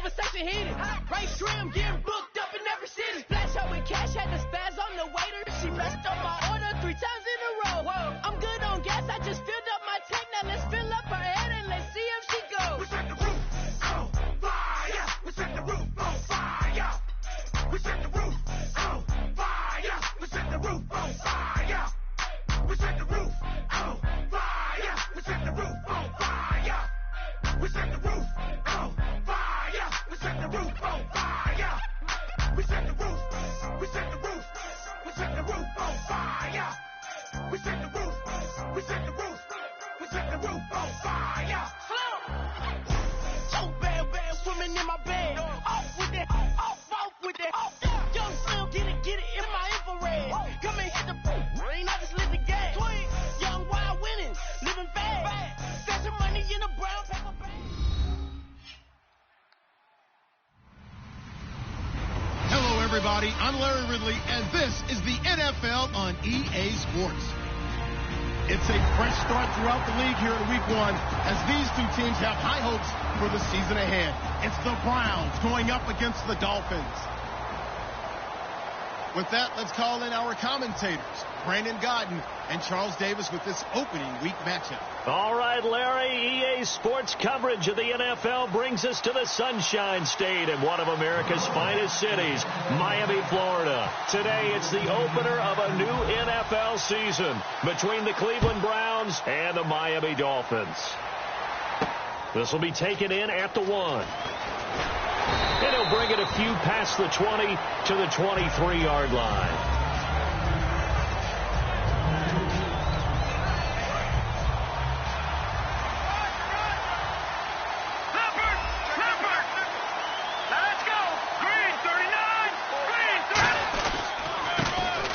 conversation heated. Right trim, getting booked up in every city. Flash out with cash, had to spaz on the waiter. She messed up my order 3 times in a row. Whoa. I'm good on gas, I just filled up my tank. Now let's fill up her head and let's see if she goes. We set the roof on fire. We set the roof on fire. We set the roof on fire. We set the roof on fire. We set the roof on fire. We set the roof on fire. We set the roof on fire. We set the roof on fire. We set the roof. We set the roof. We set the roof on fire. We set the roof. We set the roof. We set the roof on fire. So bad women in my bed. Off with that, off with that. Young Slim, get it in my infrared. Come and hit the rain, I just lit the gas. Young wild winning, living fast. Fashion money in a brown paper bag. Hello, everybody. I'm Larry Ridley, and this is the NFL on EA Sports. It's a fresh start throughout the league here in Week 1 as these two teams have high hopes for the season ahead. It's the Browns going up against the Dolphins. With that, let's call in our commentators, Brandon Godden and Charles Davis, with this opening week matchup. All right, Larry, EA Sports coverage of the NFL brings us to the Sunshine State in one of America's finest cities, Miami, Florida. Today, it's the opener of a new NFL season between the Cleveland Browns and the Miami Dolphins. This will be taken in at the 1. And he'll bring it a few past the 20 to the 23-yard line.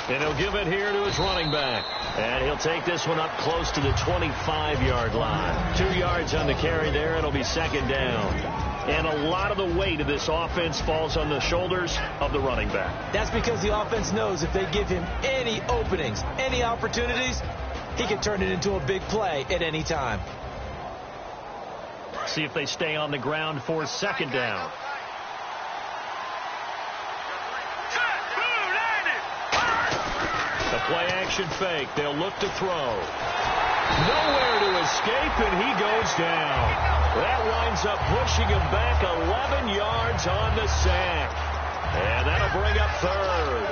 And he'll give it here to his running back. And he'll take this one up close to the 25-yard line. 2 yards on the carry there. It'll be second down. And a lot of the weight of this offense falls on the shoulders of the running back. That's because the offense knows if they give him any openings, any opportunities, he can turn it into a big play at any time. See if they stay on the ground for second down. The play-action fake. They'll look to throw. Nowhere to escape, and he goes down. That winds up pushing him back 11 yards on the sack. And that'll bring up third.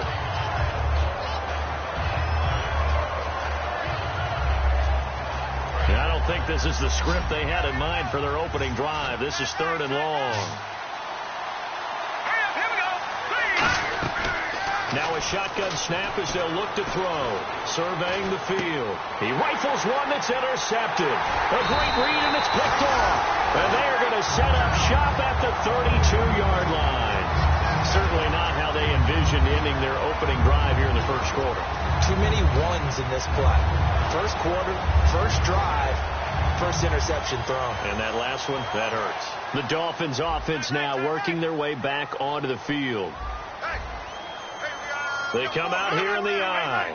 I don't think this is the script they had in mind for their opening drive. This is third and long. Now a shotgun snap as they'll look to throw. Surveying the field. He rifles one that's intercepted. A great read, and it's picked off. And they are going to set up shop at the 32-yard line. Certainly not how they envisioned ending their opening drive here in the first quarter. Too many ones in this play. First quarter, first drive, first interception thrown. And that last one, that hurts. The Dolphins offense now working their way back onto the field. They come out here in the eye.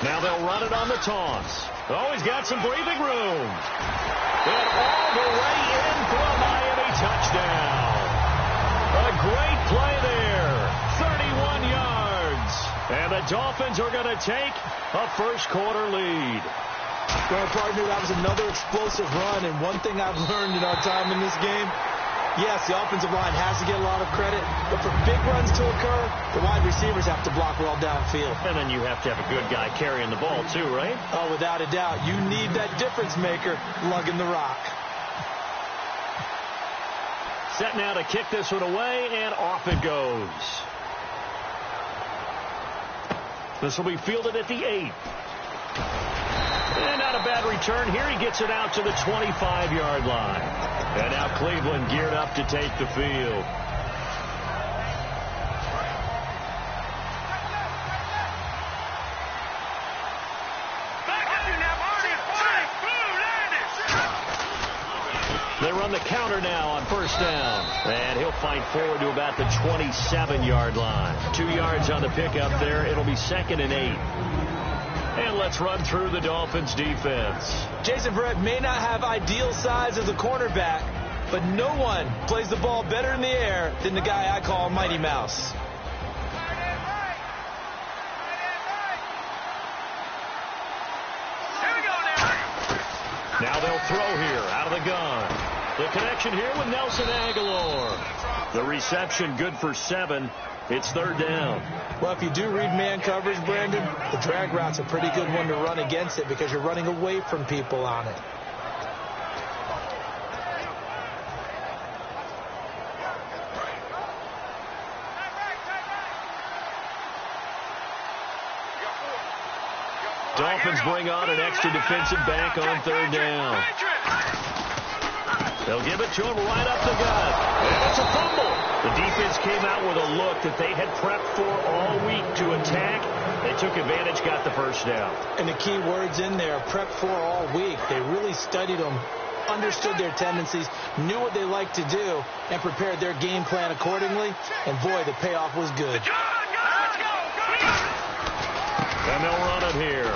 Now they'll run it on the toss. Oh, he's got some breathing room. And all the way in for a Miami touchdown. A great play there. 31 yards. And the Dolphins are going to take a first quarter lead. Well, partner, that was another explosive run. And one thing I've learned in our time in this game, yes, the offensive line has to get a lot of credit, but for big runs to occur, the wide receivers have to block well downfield. And then you have to have a good guy carrying the ball too, right? Oh, without a doubt. You need that difference maker lugging the rock. Set now to kick this one away, and off it goes. This will be fielded at the 8. And not a bad return here. He gets it out to the 25-yard line. And now Cleveland geared up to take the field. They run the counter now on first down. And he'll fight forward to about the 27-yard line. 2 yards on the pickup there. It'll be second and 8. And let's run through the Dolphins' defense. Jason Verrett may not have ideal size as a cornerback, but no one plays the ball better in the air than the guy I call Mighty Mouse. Now they'll throw here out of the gun. The connection here with Nelson Aguilar. The reception good for 7. It's 3rd down. Well, if you do read man coverage, Brandon, the drag route's a pretty good one to run against it because you're running away from people on it. Dolphins bring on an extra defensive back on 3rd down. They'll give it to him right up the gut. And it's a fumble. The defense came out with a look that they had prepped for all week to attack. They took advantage, got the first down. And the key words in there, prepped for all week. They really studied them, understood their tendencies, knew what they liked to do, and prepared their game plan accordingly. And boy, the payoff was good. And they'll run it here.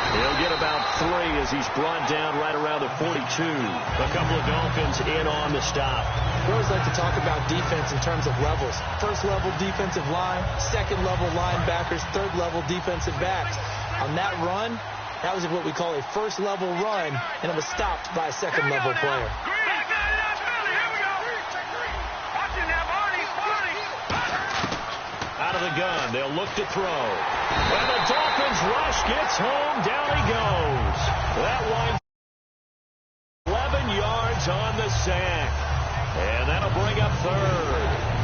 He'll get about 3 as he's brought down right around the 42. A couple of Dolphins in on the stop. We always like to talk about defense in terms of levels. First level defensive line, second level linebackers, third level defensive backs. On that run, that was what we call a first level run, and it was stopped by a second level player. Out of the gun, they'll look to throw. And the Dolphins rush gets home, down he goes. That one 11 yards on the sack. And that'll bring up 3rd.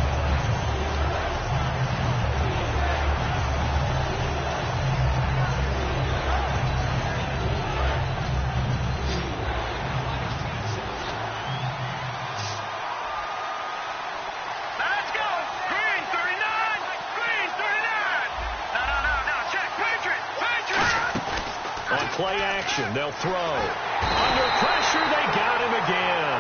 Play action, they'll throw. Under pressure, they got him again.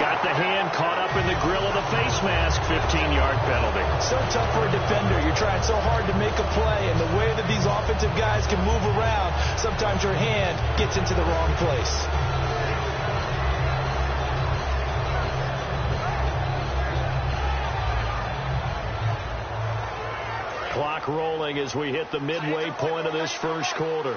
Got the hand caught up in the grill of the face mask, 15-yard penalty. So tough for a defender. You're trying so hard to make a play, and the way that these offensive guys can move around, sometimes your hand gets into the wrong place. Clock rolling as we hit the midway point of this first quarter.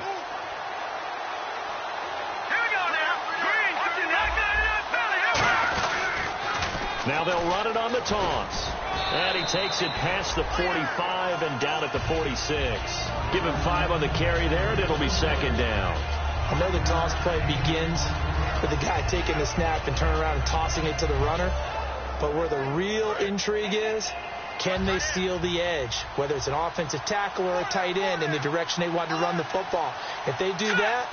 Now they'll run it on the toss. And he takes it past the 45 and down at the 46. Give him 5 on the carry there, and it'll be 2nd down. I know the toss play begins with the guy taking the snap and turning around and tossing it to the runner. But where the real intrigue is, can they steal the edge? Whether it's an offensive tackle or a tight end in the direction they want to run the football. If they do that,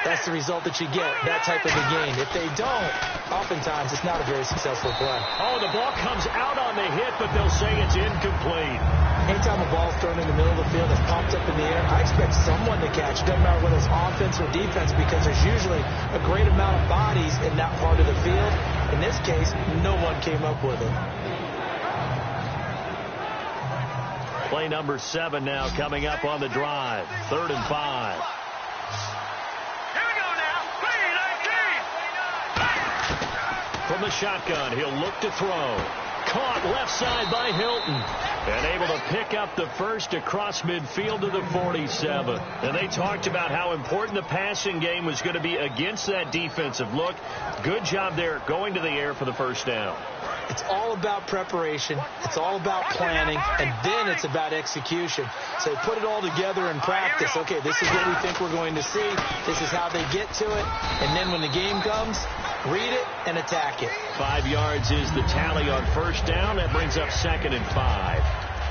that's the result that you get, that type of a game. If they don't, oftentimes it's not a very successful play. Oh, the ball comes out on the hit, but they'll say it's incomplete. Anytime a ball's thrown in the middle of the field that's popped up in the air, I expect someone to catch. It doesn't matter whether it's offense or defense, because there's usually a great amount of bodies in that part of the field. In this case, no one came up with it. Play number 7 now coming up on the drive. 3rd and 5. From the shotgun, he'll look to throw. Caught left side by Hilton. And able to pick up the first across midfield to the 47. And they talked about how important the passing game was going to be against that defensive look. Good job there going to the air for the first down. It's all about preparation. It's all about planning. And then it's about execution. So put it all together in practice. Okay, this is what we think we're going to see. This is how they get to it. And then when the game comes, read it and attack it. 5 yards is the tally on first down. That brings up 2nd and 5.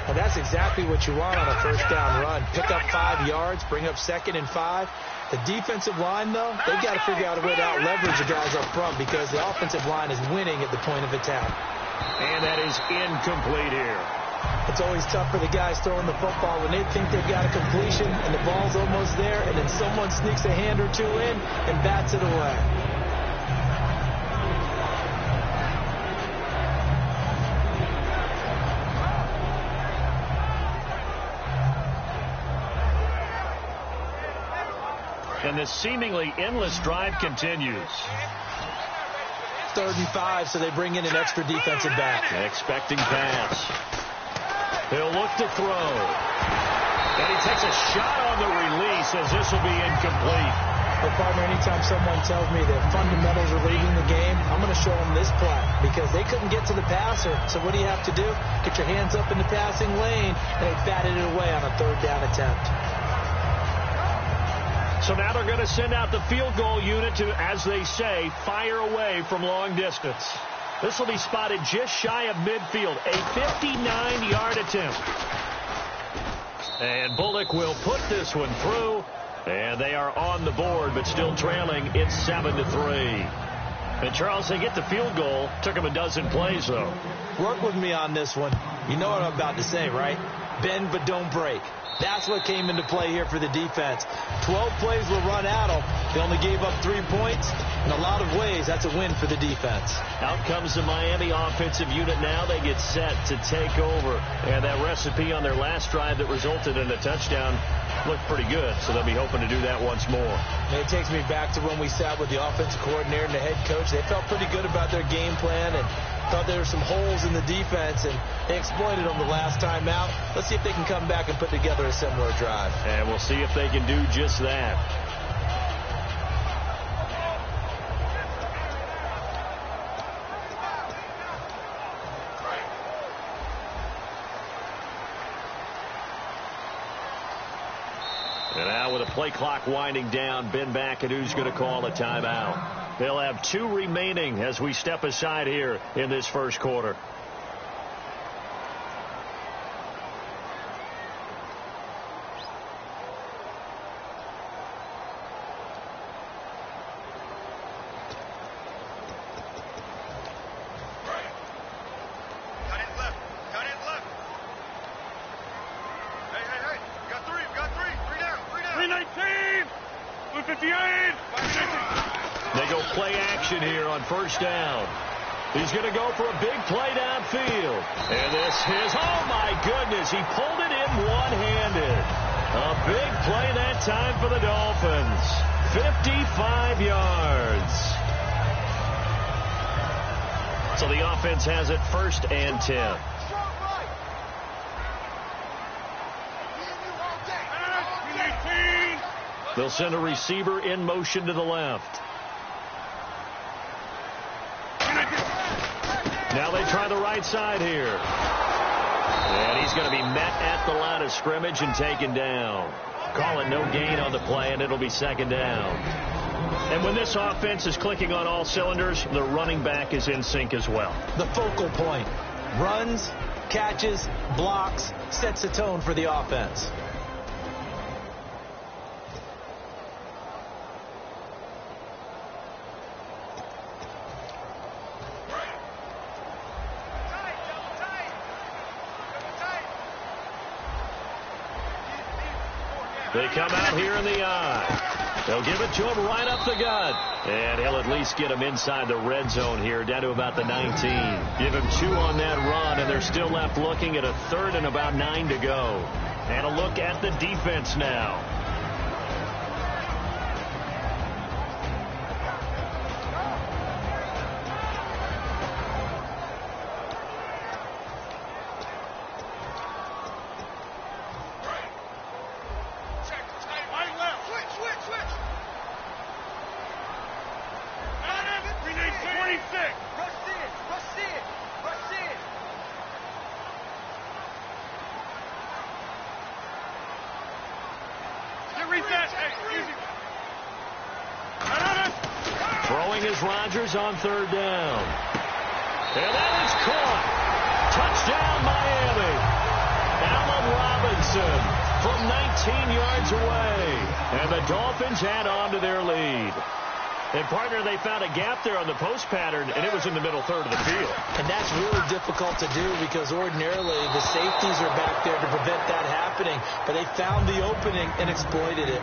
Well, that's exactly what you want on a first down run. Pick up 5 yards, bring up 2nd and 5. The defensive line, though, they've got to figure out a way to out-leverage the guys up front because the offensive line is winning at the point of attack. And that is incomplete here. It's always tough for the guys throwing the football when they think they've got a completion and the ball's almost there, and then someone sneaks a hand or two in and bats it away. And this seemingly endless drive continues. 3rd and 5, so they bring in an extra defensive back. Expecting pass. He'll look to throw. And he takes a shot on the release as this will be incomplete. Well, partner, anytime someone tells me that fundamentals are leading the game, I'm going to show them this play because they couldn't get to the passer. So what do you have to do? Get your hands up in the passing lane, and they batted it away on a 3rd down attempt. So now they're going to send out the field goal unit to, as they say, fire away from long distance. This will be spotted just shy of midfield, a 59-yard attempt. And Bullock will put this one through, and they are on the board, but still trailing. It's 7-3. And, Charles, they get the field goal. Took them a dozen plays, though. Work with me on this one. You know what I'm about to say, right? Bend but don't break. That's what came into play here for the defense. 12 plays will run at them. They only gave up 3 points. In a lot of ways, that's a win for the defense. Out comes the Miami offensive unit now. They get set to take over. And that recipe on their last drive that resulted in a touchdown looked pretty good, so they'll be hoping to do that once more. And it takes me back to when we sat with the offensive coordinator and the head coach. They felt pretty good about their game plan and thought there were some holes in the defense, and they exploited them the last time out. Let's see if they can come back and put together a similar drive. And we'll see if they can do just that. And now with the play clock winding down, Ben McAdoo's going to call a timeout. They'll have 2 remaining as we step aside here in this first quarter. They go play action here on first down. He's going to go for a big play downfield. And this is, oh my goodness, he pulled it in one-handed. A big play that time for the Dolphins. 55 yards. So the offense has it 1st and 10. They'll send a receiver in motion to the left. Now they try the right side here. And he's going to be met at the line of scrimmage and taken down. Call it no gain on the play, and it'll be 2nd down. And when this offense is clicking on all cylinders, the running back is in sync as well. The focal point. Runs, catches, blocks, sets the tone for the offense. They come out here in the eye. They'll give it to him right up the gut. And he'll at least get him inside the red zone here, down to about the 19. Give him 2 on that run, and they're still left looking at a 3rd and about 9 to go. And a look at the defense now. Throwing is Rodgers on 3rd down. And that is caught. Touchdown, Miami. Allen Robinson from 19 yards away. And the Dolphins add on to their lead. And, partner, they found a gap there on the post pattern, and it was in the middle 3rd of the field. And that's really difficult to do because ordinarily the safeties are back there to prevent that happening. But they found the opening and exploited it.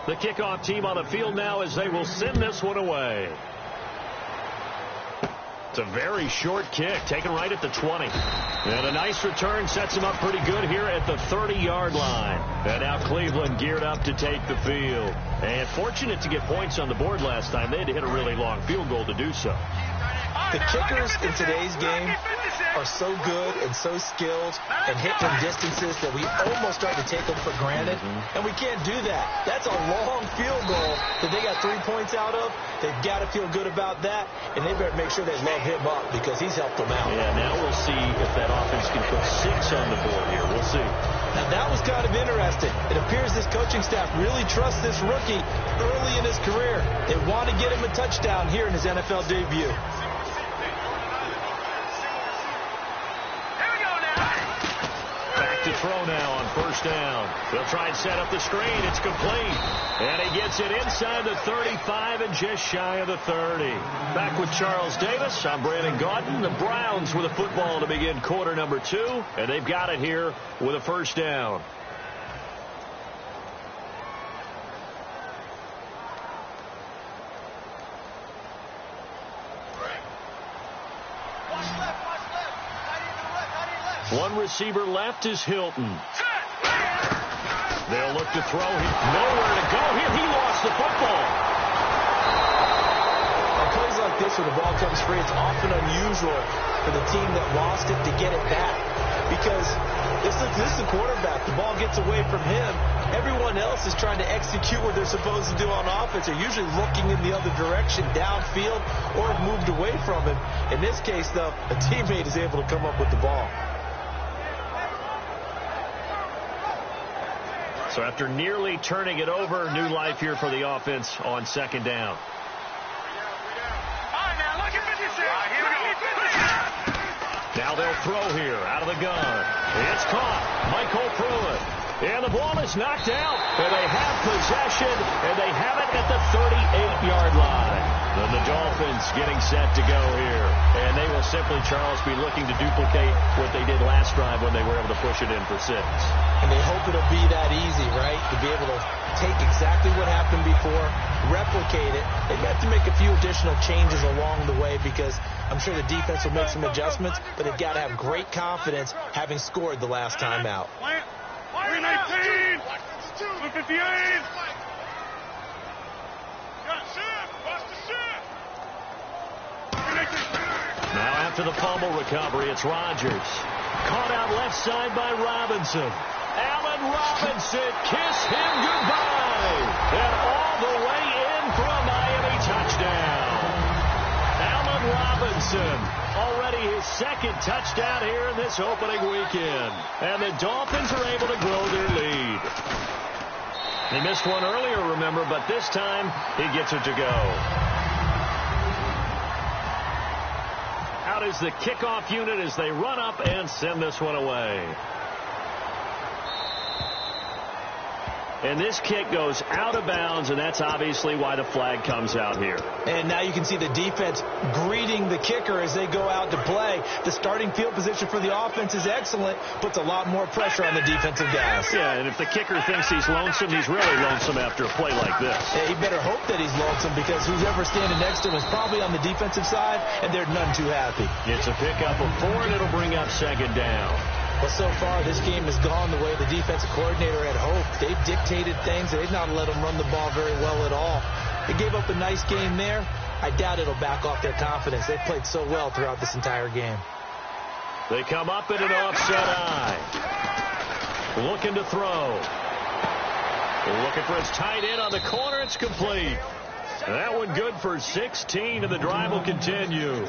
The kickoff team on the field now as they will send this one away. It's a very short kick, taken right at the 20. And a nice return sets him up pretty good here at the 30-yard line. And now Cleveland geared up to take the field. And fortunate to get points on the board last time. They had to hit a really long field goal to do so. The kickers in today's game are so good and so skilled and hit from distances that we almost start to take them for granted. And we can't do that. That's a long field goal that they got 3 points out of. They've got to feel good about that, and they better make sure they love him up because he's helped them out. Yeah, now we'll see if that offense can put 6 on the board here. We'll see. Now, that was kind of interesting. It appears this coaching staff really trusts this rookie early in his career. They want to get him a touchdown here in his NFL debut. To throw now on first down. They'll try and set up the screen. It's complete. And he gets it inside the 35 and just shy of the 30. Back with Charles Davis. I'm Brandon Gaudin. The Browns with a football to begin quarter number 2. And they've got it here with a first down. One receiver left is Hilton. They'll look to throw. Nowhere to go here. He lost the football. On plays like this where the ball comes free, it's often unusual for the team that lost it to get it back. Because this is the quarterback. The ball gets away from him. Everyone else is trying to execute what they're supposed to do on offense. They're usually looking in the other direction, downfield, or have moved away from him. In this case, though, a teammate is able to come up with the ball. So after nearly turning it over, new life here for the offense on second down. Now they'll throw here out of the gun. It's caught. Michael Pruitt. And the ball is knocked out. And they have possession. And they have it at the 38-yard line. And the Dolphins getting set to go here. And they will simply, Charles, be looking to duplicate what they did last drive when they were able to push it in for 6. And they hope it'll be that easy, right? To be able to take exactly what happened before, replicate it. They've got to make a few additional changes along the way because I'm sure the defense will make some adjustments, but they've got to have great confidence having scored the last time out. 319! 258! Now after the fumble recovery, it's Rodgers. Caught out left side by Robinson. Allen Robinson, kiss him goodbye. And all the way in for a Miami touchdown. Allen Robinson, already his second touchdown here in this opening weekend. And the Dolphins are able to grow their lead. They missed one earlier, remember, but this time he gets it to go. Out is the kickoff unit as they run up and send this one away. And this kick goes out of bounds, and that's obviously why the flag comes out here. And now you can see the defense greeting the kicker as they go out to play. The starting field position for the offense is excellent, puts a lot more pressure on the defensive guys. Yeah, and if the kicker thinks he's lonesome, he's really lonesome after a play like this. Yeah, he better hope that he's lonesome because who's ever standing next to him is probably on the defensive side, and they're none too happy. It's a pickup of 4, and it'll bring up second down. Well, so far, this game has gone the way the defensive coordinator had hoped. They've dictated things. They've not let them run the ball very well at all. They gave up a nice game there. I doubt it'll back off their confidence. They've played so well throughout this entire game. They come up in an offset eye. Looking to throw. Looking for his tight end on the corner. It's complete. That one good for 16, and the drive will continue.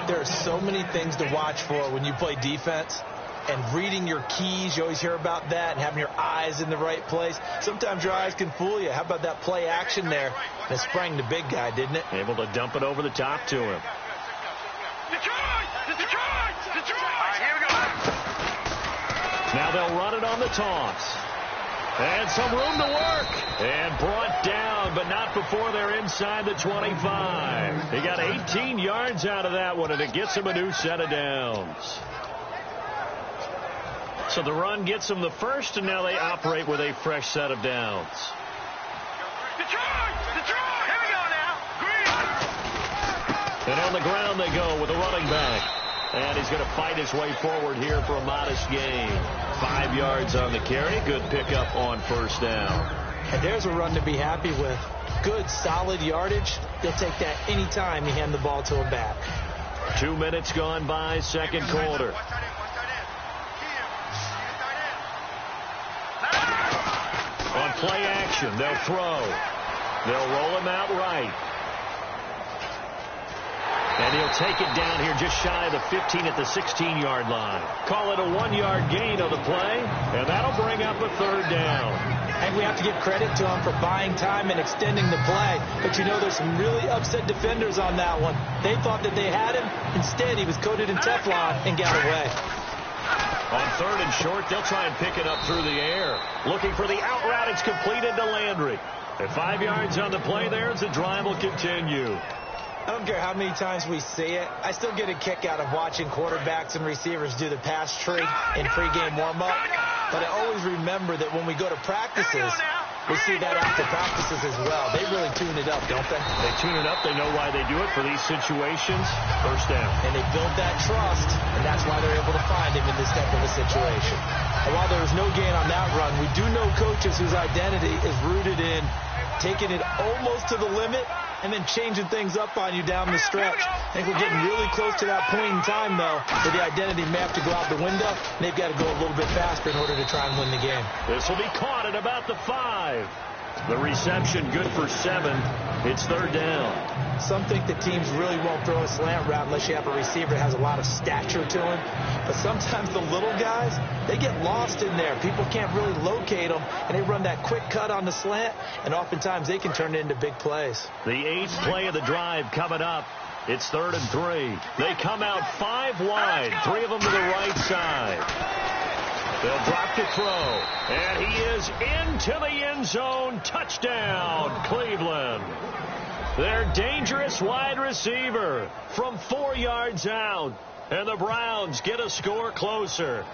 There are so many things to watch for when you play defense. And reading your keys, you always hear about that, and having your eyes in the right place. Sometimes your eyes can fool you. How about that play action there? And it sprang the big guy, didn't it? Able to dump it over the top to him. Now they'll run it on the toss. And some room to work. And brought down, but not before they're inside the 25. They got 18 yards out of that one, and it gets them a new set of downs. So the run gets them the first, and now they operate with a fresh set of downs. And on the ground they go with a running back. And he's going to fight his way forward here for a modest gain. 5 yards on the carry. Good pickup on first down. And there's a run to be happy with. Good, solid yardage. They'll take that any time you hand the ball to a back. 2 minutes gone by, second quarter. On play action, they'll throw. They'll roll him out right. And he'll take it down here just shy of the 15 at the 16-yard line. Call it a 1-yard gain on the play, and that'll bring up a third down. And we have to give credit to him for buying time and extending the play. But, you know, there's some really upset defenders on that one. They thought that they had him. Instead, he was coated in Teflon and got away. On third and short, they'll try and pick it up through the air. Looking for the out route. It's completed to Landry. At 5 yards on the play there as the drive will continue. I don't care how many times we see it. I still get a kick out of watching quarterbacks and receivers do the pass tree in pregame warm-up. But I always remember that when we go to practices, we see that after practices as well. They really tune it up, don't they? They tune it up. They know why they do it for these situations. First down. And they build that trust, and that's why they're able to find him in this type of a situation. And while there was no gain on that run, we do know coaches whose identity is rooted in taking it almost to the limit and then changing things up on you down the stretch. I think we're getting really close to that point in time, though, where the identity may have to go out the window, and they've got to go a little bit faster in order to try and win the game. This will be caught at about the 5. The reception good for 7. It's third down. Some think that teams really won't throw a slant route unless you have a receiver that has a lot of stature to him. But sometimes the little guys, they get lost in there. People can't really locate them, and they run that quick cut on the slant, and oftentimes they can turn it into big plays. The 8th play of the drive coming up. It's 3rd and 3. They come out 5 wide, 3 of them to the right side. They'll drop to throw, and he is into the end zone. Touchdown, Cleveland. Their dangerous wide receiver from 4 yards out, and the Browns get a score closer.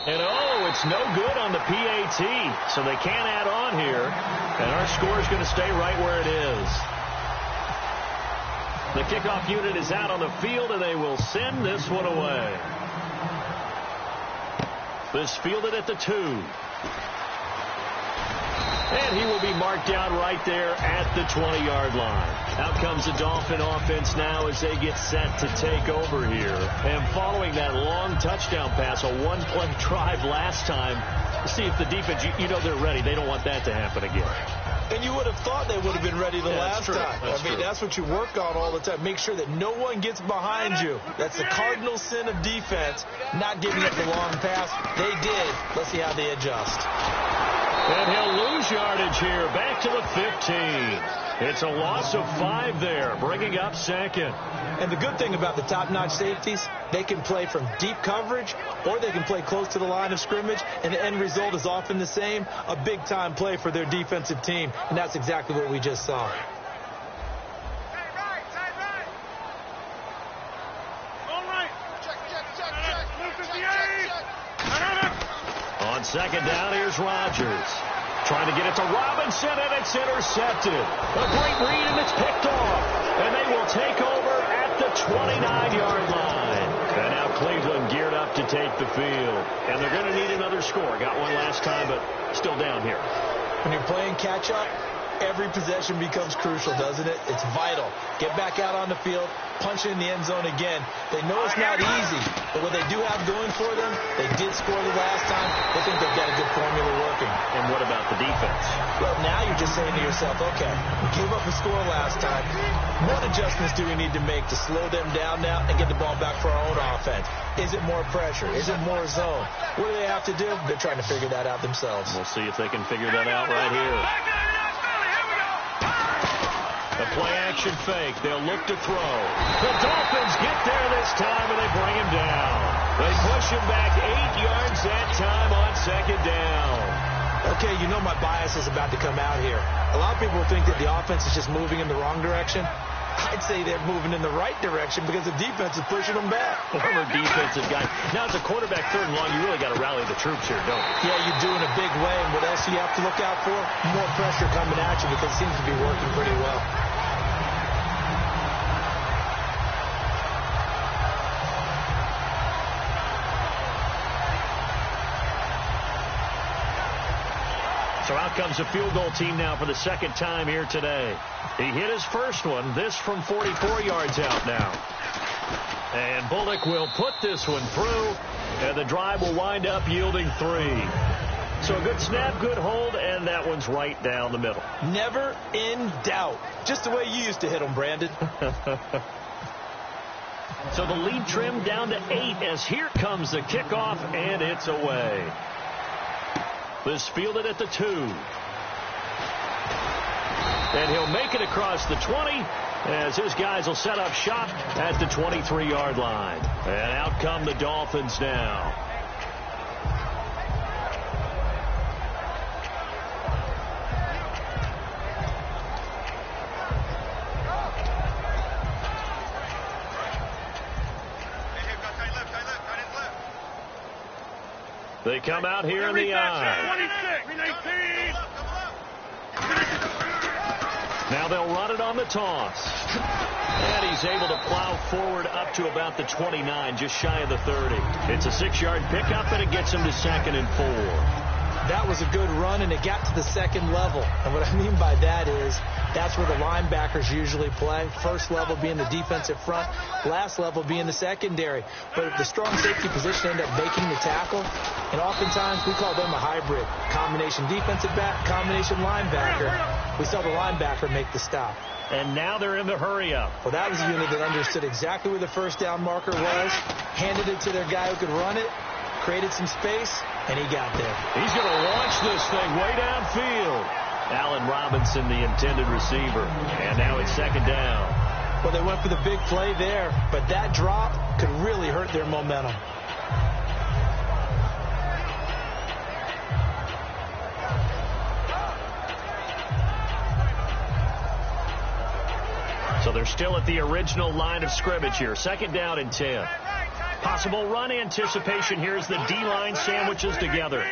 And oh, it's no good on the PAT, so they can't add on here, and our score is going to stay right where it is. The kickoff unit is out on the field, and they will send this one away. This fielded at the 2. And he will be marked down right there at the 20-yard line. Out comes the Dolphin offense now as they get set to take over here. And following that long touchdown pass, a one-play drive last time, see if the defense, you know they're ready. They don't want that to happen again. And you would have thought they would have been ready the last time. That's what you work on all the time. Make sure that no one gets behind you. That's the cardinal sin of defense, not giving up the long pass. They did. Let's see how they adjust. And he'll lose yardage here, back to the 15. It's a loss of 5 there, bringing up second. And the good thing about the top-notch safeties, they can play from deep coverage or they can play close to the line of scrimmage, and the end result is often the same, a big-time play for their defensive team. And that's exactly what we just saw. On second down, here's Rodgers. Trying to get it to Robinson, and it's intercepted. A great read, and it's picked off. And they will take over at the 29-yard line. And now Cleveland geared up to take the field. And they're going to need another score. Got one last time, but still down here. When you're playing catch-up, every possession becomes crucial, doesn't it? It's vital. Get back out on the field, punch it in the end zone again. They know it's not easy, but what they do have going for them, they did score the last time. They think they've got a good formula working. And what about the defense? Well, now you're just saying to yourself, okay, we gave up a score last time. What adjustments do we need to make to slow them down now and get the ball back for our own offense? Is it more pressure? Is it more zone? What do they have to do? They're trying to figure that out themselves. We'll see if they can figure that out right here. The play-action fake. They'll look to throw. The Dolphins get there this time, and they bring him down. They push him back 8 yards that time on second down. Okay, you know my bias is about to come out here. A lot of people think that the offense is just moving in the wrong direction. I'd say they're moving in the right direction because the defense is pushing them back. Former defensive guy. Now, as a quarterback, 3rd and long, you really got to rally the troops here, don't you? Yeah, you do in a big way. And what else do you have to look out for? More pressure coming at you because it seems to be working pretty well. So out comes a field goal team now for the 2nd time here today. He hit his first one. This from 44 yards out now. And Bullock will put this one through. And the drive will wind up yielding 3. So a good snap, good hold, and that one's right down the middle. Never in doubt. Just the way you used to hit them, Brandon. So the lead trimmed down to 8 as here comes the kickoff, and it's away. This fielded at the 2. And he'll make it across the 20 as his guys will set up shop at the 23-yard line. And out come the Dolphins now. They come out here in the eye. Now they'll run it on the toss. And he's able to plow forward up to about the 29, just shy of the 30. It's a 6-yard pickup, and it gets him to 2nd and 4. That was a good run, and it got to the 2nd level. And what I mean by that is that's where the linebackers usually play. First level being the defensive front, last level being the secondary. But the strong safety position ended up making the tackle, and oftentimes we call them a hybrid. Combination defensive back, combination linebacker. We saw the linebacker make the stop. And now they're in the hurry-up. Well, that was a unit that understood exactly where the first down marker was, handed it to their guy who could run it, created some space, and he got there. He's going to launch this thing way downfield. Allen Robinson, the intended receiver. And now it's 2nd down. Well, they went for the big play there, but that drop could really hurt their momentum. So they're still at the original line of scrimmage here. 2nd down and 10. Possible run anticipation here as the D-line sandwiches together.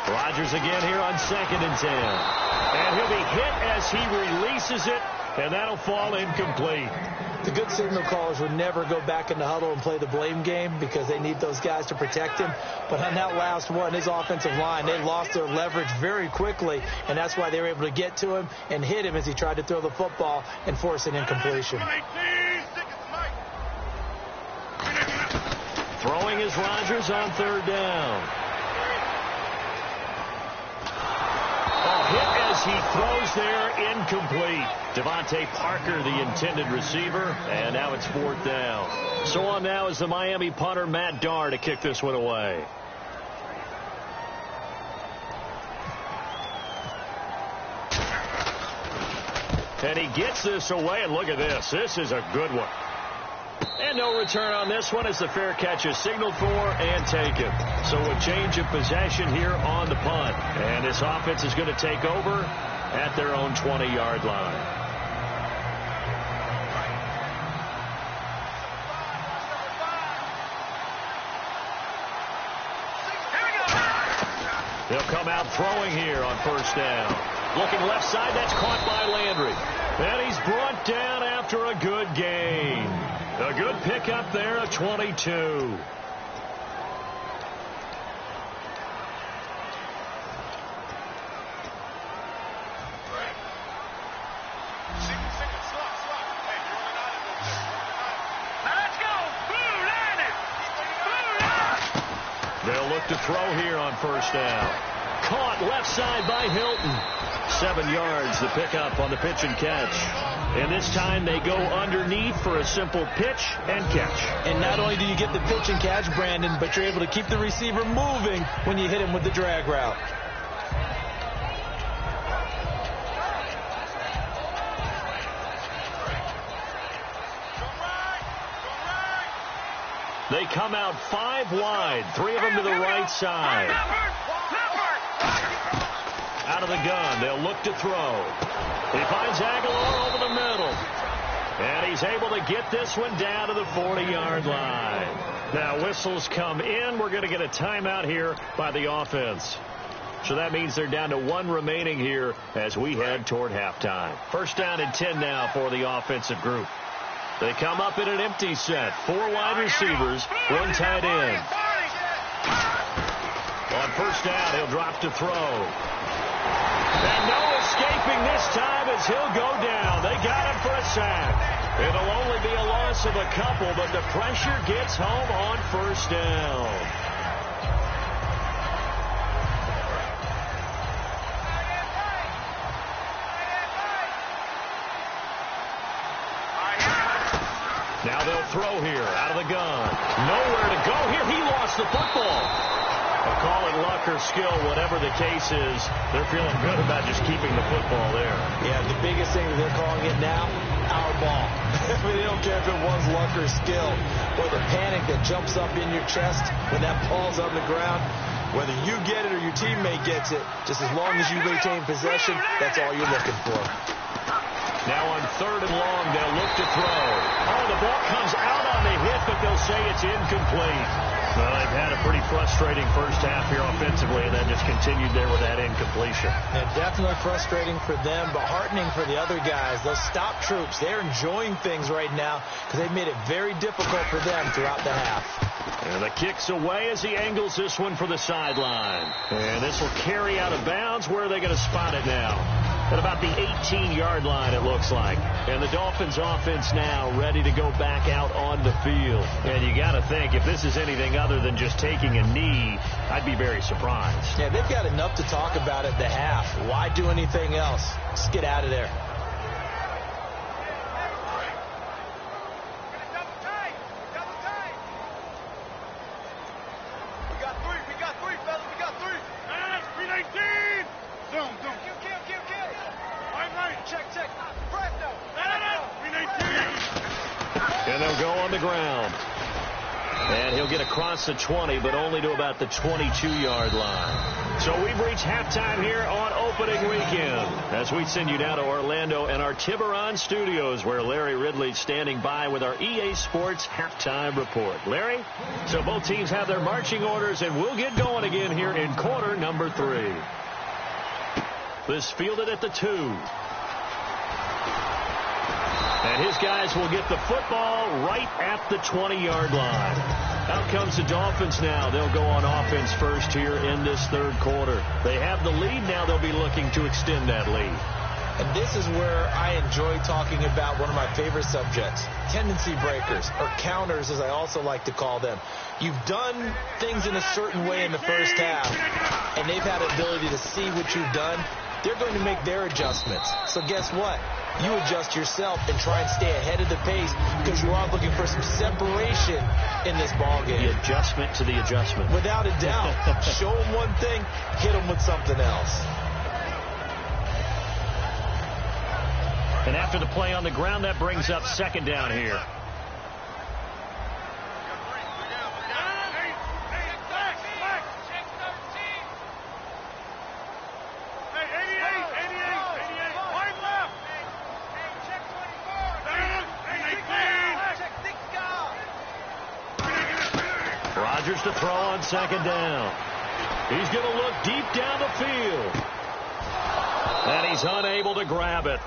Rodgers again here on 2nd and 10. And he'll be hit as he releases it, and that'll fall incomplete. The good signal callers would never go back in the huddle and play the blame game because they need those guys to protect him. But on that last one, his offensive line, they lost their leverage very quickly, and that's why they were able to get to him and hit him as he tried to throw the football and force an incompletion. Throwing is Rodgers on 3rd down. Hit as he throws there, incomplete. Devontae Parker, the intended receiver, and now it's 4th down. So on now is the Miami punter, Matt Darr, to kick this one away. And he gets this away, and look at this. This is a good one. And no return on this one as the fair catch is signaled for and taken. So a change of possession here on the punt. And this offense is going to take over at their own 20-yard line. They'll come out throwing here on 1st down. Looking left side, that's caught by Landry. And he's brought down after a good gain. A good pickup there of 22. They'll look to throw here on 1st down. Caught left side by Hilton. 7 yards, the pickup on the pitch and catch. And this time they go underneath for a simple pitch and catch. And not only do you get the pitch and catch, Brandon, but you're able to keep the receiver moving when you hit him with the drag route. They They come out 5 wide, 3 of them to the right side. Out of the gun, they'll look to throw. He finds Aguilar over the middle. And he's able to get this one down to the 40-yard line. Now, whistles come in. We're going to get a timeout here by the offense. So that means they're down to 1 remaining here as we head toward halftime. First down and 10 now for the offensive group. They come up in an empty set. 4 wide receivers, 1 tight end. On first down, he'll drop to throw. And no escaping this time as he'll go down. They got him for a sack. It'll only be a loss of a couple, but the pressure gets home on first down. Now they'll throw here out of the gun. Nowhere to go here. He lost the football. I'll call it luck or skill, whatever the case is. They're feeling good about just keeping the football there. Yeah, the biggest thing that they're calling it now, our ball. I mean, they don't care if it was luck or skill, or the panic that jumps up in your chest when that ball's on the ground. Whether you get it or your teammate gets it, just as long as you maintain possession, that's all you're looking for. Now on 3rd and long, they'll look to throw. Oh, the ball comes out on the hit, but they'll say it's incomplete. Well, they've had a pretty frustrating first half here offensively, and then just continued there with that incompletion. And definitely frustrating for them, but heartening for the other guys. Those stop troops, they're enjoying things right now because they've made it very difficult for them throughout the half. And the kick's away as he angles this one for the sideline. And this will carry out of bounds. Where are they going to spot it now? At about the 18-yard line, it looks like. And the Dolphins offense now ready to go back out on the field. And you got to think, if this is anything other than just taking a knee, I'd be very surprised. Yeah, they've got enough to talk about at the half. Why do anything else? Just get out of there. And they'll go on the ground. And he'll get across the 20, but only to about the 22-yard line. So we've reached halftime here on opening weekend as we send you down to Orlando and our Tiburon studios where Larry Ridley's standing by with our EA Sports halftime report. Larry, so both teams have their marching orders, and we'll get going again here in quarter number 3. This fielded at the 2. And his guys will get the football right at the 20-yard line. Out comes the Dolphins now. They'll go on offense first here in this 3rd quarter. They have the lead. Now they'll be looking to extend that lead. And this is where I enjoy talking about one of my favorite subjects, tendency breakers, or counters as I also like to call them. You've done things in a certain way in the first half, and they've had the ability to see what you've done. They're going to make their adjustments. So guess what? You adjust yourself and try and stay ahead of the pace because you are looking for some separation in this ball game. The adjustment to the adjustment. Without a doubt. Show them one thing, hit them with something else. And after the play on the ground, that brings up 2nd down here. Rodgers to throw on 2nd down. He's going to look deep down the field. And he's unable to grab it.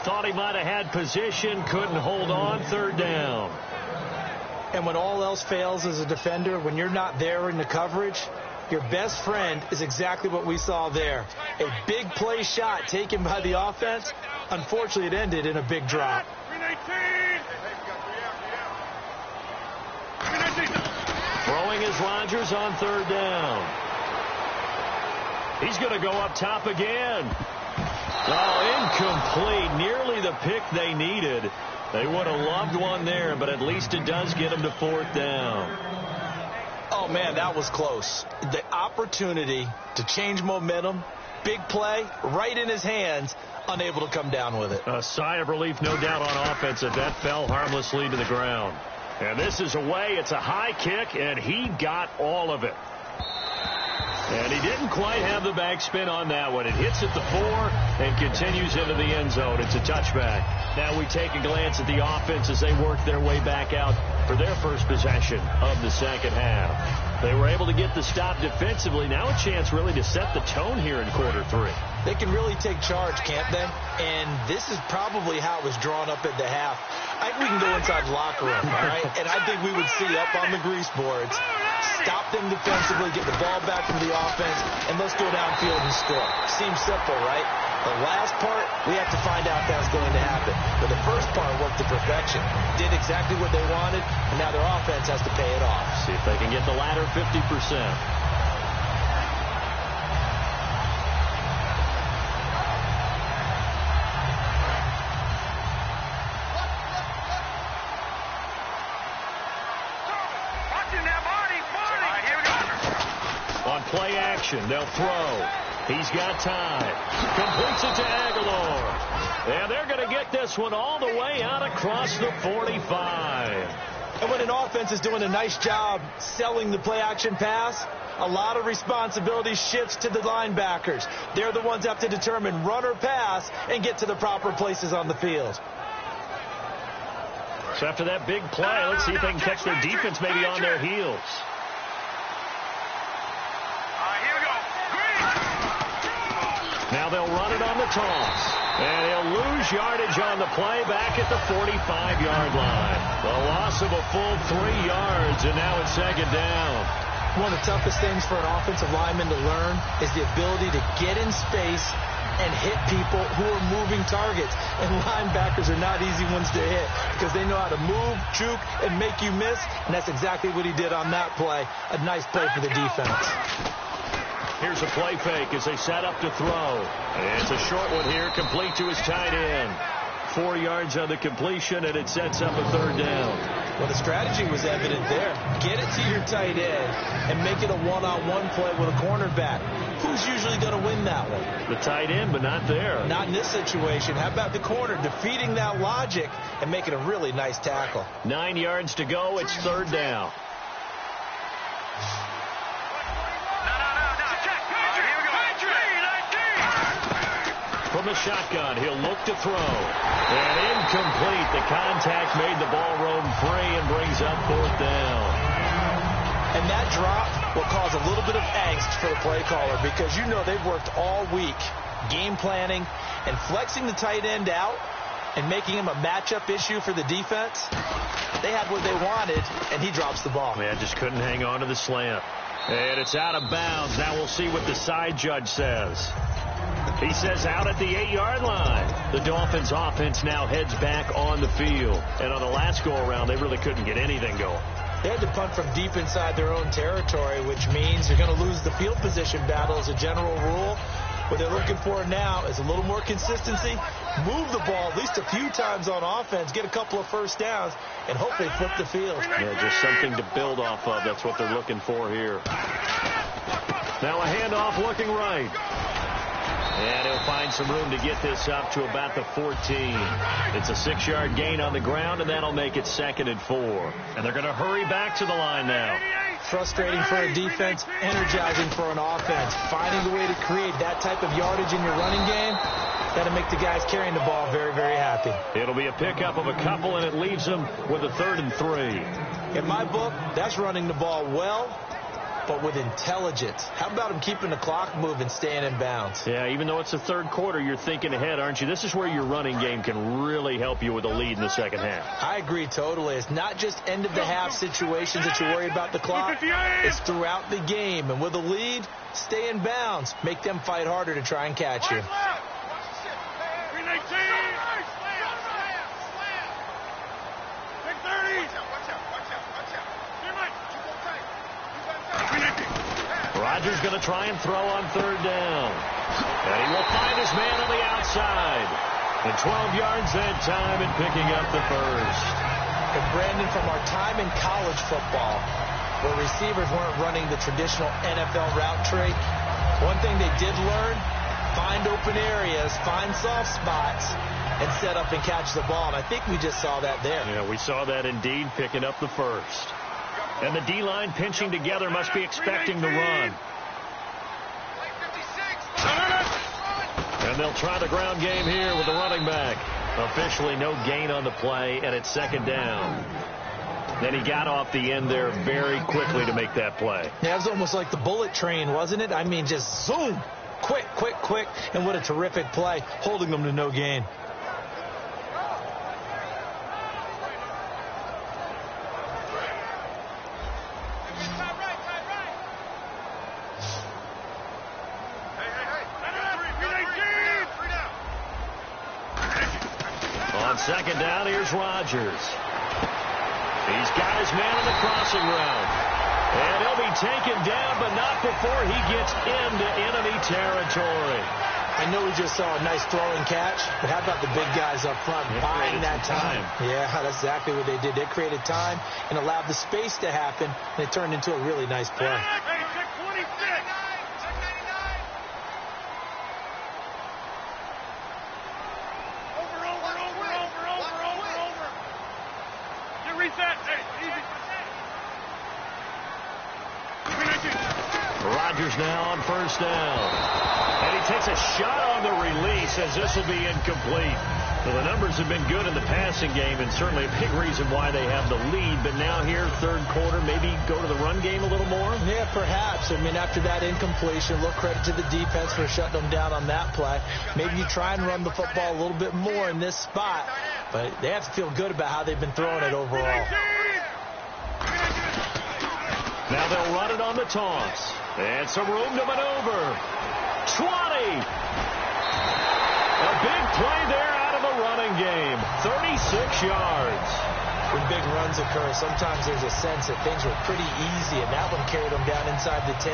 Thought he might have had position, couldn't hold on. 3rd down. And when all else fails as a defender, when you're not there in the coverage, your best friend is exactly what we saw there. A big play shot taken by the offense. Unfortunately, it ended in a big drop. Throwing is Rodgers on 3rd down. He's going to go up top again. Oh, incomplete. Nearly the pick they needed. They would have loved one there, but at least it does get them to 4th down. Oh, man, that was close. The opportunity to change momentum, big play, right in his hands, unable to come down with it. A sigh of relief, no doubt, on offense as that fell harmlessly to the ground. And this is away. It's a high kick, and he got all of it. And he didn't quite have the backspin on that one. It hits at the 4 and continues into the end zone. It's a touchback. Now we take a glance at the offense as they work their way back out for their first possession of the second half. They were able to get the stop defensively. Now a chance really to set the tone here in quarter 3. They can really take charge, can't they? And this is probably how it was drawn up at the half. I think we can go inside the locker room, all right? And I think we would see up on the grease boards, stop them defensively, get the ball back from the offense, and let's go downfield and score. Seems simple, right? The last part, we have to find out if that's going to happen. But the first part worked to perfection. Did exactly what they wanted, and now their offense has to pay it off. See if they can get the latter 50%. Play action. They'll throw. He's got time. Completes it to Aguilar. And they're going to get this one all the way out across the 45. And when an offense is doing a nice job selling the play action pass, a lot of responsibility shifts to the linebackers. They're the ones that have to determine run or pass and get to the proper places on the field. So after that big play, let's see if they can catch their defense maybe on their heels. Now they'll run it on the toss. And he'll lose yardage on the play back at the 45-yard line. The loss of a full 3 yards, and now it's second down. One of the toughest things for an offensive lineman to learn is the ability to get in space and hit people who are moving targets. And linebackers are not easy ones to hit because they know how to move, juke, and make you miss. And that's exactly what he did on that play. A nice play for the defense. Here's a play fake as they set up to throw. And it's a short one here, complete to his tight end. 4 yards on the completion, and it sets up a third down. Well, the strategy was evident there. Get it to your tight end and make it a one-on-one play with a cornerback. Who's usually going to win that one? The tight end, but not there. Not in this situation. How about the corner defeating that logic and making a really nice tackle? 9 yards to go. It's third down. From the shotgun, he'll look to throw. And incomplete. The contact made the ball roam free and brings up fourth down. And that drop will cause a little bit of angst for the play caller because you know they've worked all week game planning and flexing the tight end out and making him a matchup issue for the defense. They had what they wanted, and he drops the ball. Man, just couldn't hang on to the slant. And it's out of bounds. Now we'll see what the side judge says. He says out at the 8-yard line. The Dolphins offense now heads back on the field. And on the last go-around, they really couldn't get anything going. They had to punt from deep inside their own territory, which means you're going to lose the field position battle as a general rule. What they're looking for now is a little more consistency, move the ball at least a few times on offense, get a couple of first downs, and hopefully flip the field. Yeah, just something to build off of. That's what they're looking for here. Now a handoff looking right. And he'll find some room to get this up to about the 14. It's a 6-yard gain on the ground, and that'll make it 2nd and 4. And they're going to hurry back to the line now. Frustrating for a defense, energizing for an offense. Finding a way to create that type of yardage in your running game, that'll make the guys carrying the ball very, very happy. It'll be a pickup of a couple, and it leaves them with a 3rd and 3. In my book, that's running the ball well, but with intelligence. How about him keeping the clock moving, staying in bounds? Yeah, even though it's the third quarter, you're thinking ahead, aren't you? This is where your running game can really help you with a lead in the second half. I agree totally. It's not just end-of-the-half situations that you worry about the clock. It's throughout the game. And with a lead, stay in bounds. Make them fight harder to try and catch you. Rodgers going to try and throw on 3rd down. And he will find his man on the outside. And 12 yards that time and picking up the first. And Brandon, from our time in college football, where receivers weren't running the traditional NFL route tree, one thing they did learn find open areas, find soft spots, and set up and catch the ball. And I think we just saw that there. Yeah, we saw that indeed, picking up the first. And the D-line pinching together must be expecting the run. And they'll try the ground game here with the running back. Officially no gain on the play, and it's second down. Then he got off the end there very quickly to make that play. Yeah, it was almost like the bullet train, wasn't it? I mean, just zoom. Quick, quick, quick. And what a terrific play, holding them to no gain. On second down, here's Rodgers. He's got his man on the crossing route. And he'll be taken down, but not before he gets into enemy territory. I know we just saw a nice throwing catch, but how about the big guys up front buying that time? Yeah, that's exactly what they did. They created time and allowed the space to happen, and it turned into a really nice play. Rodgers now on first down. And he takes a shot on the release as this will be incomplete. So the numbers have been good in the passing game and certainly a big reason why they have the lead. But now here, third quarter, maybe go to the run game a little more? Yeah, perhaps. I mean, after that incompletion, a little credit to the defense for shutting them down on that play. Maybe you try and run the football a little bit more in this spot. But they have to feel good about how they've been throwing it overall. Now they'll run it on the toss. And some room to maneuver. 20. A big play there out of the running game. 36 yards. When big runs occur, sometimes there's a sense that things were pretty easy, and that one carried them down inside the 10.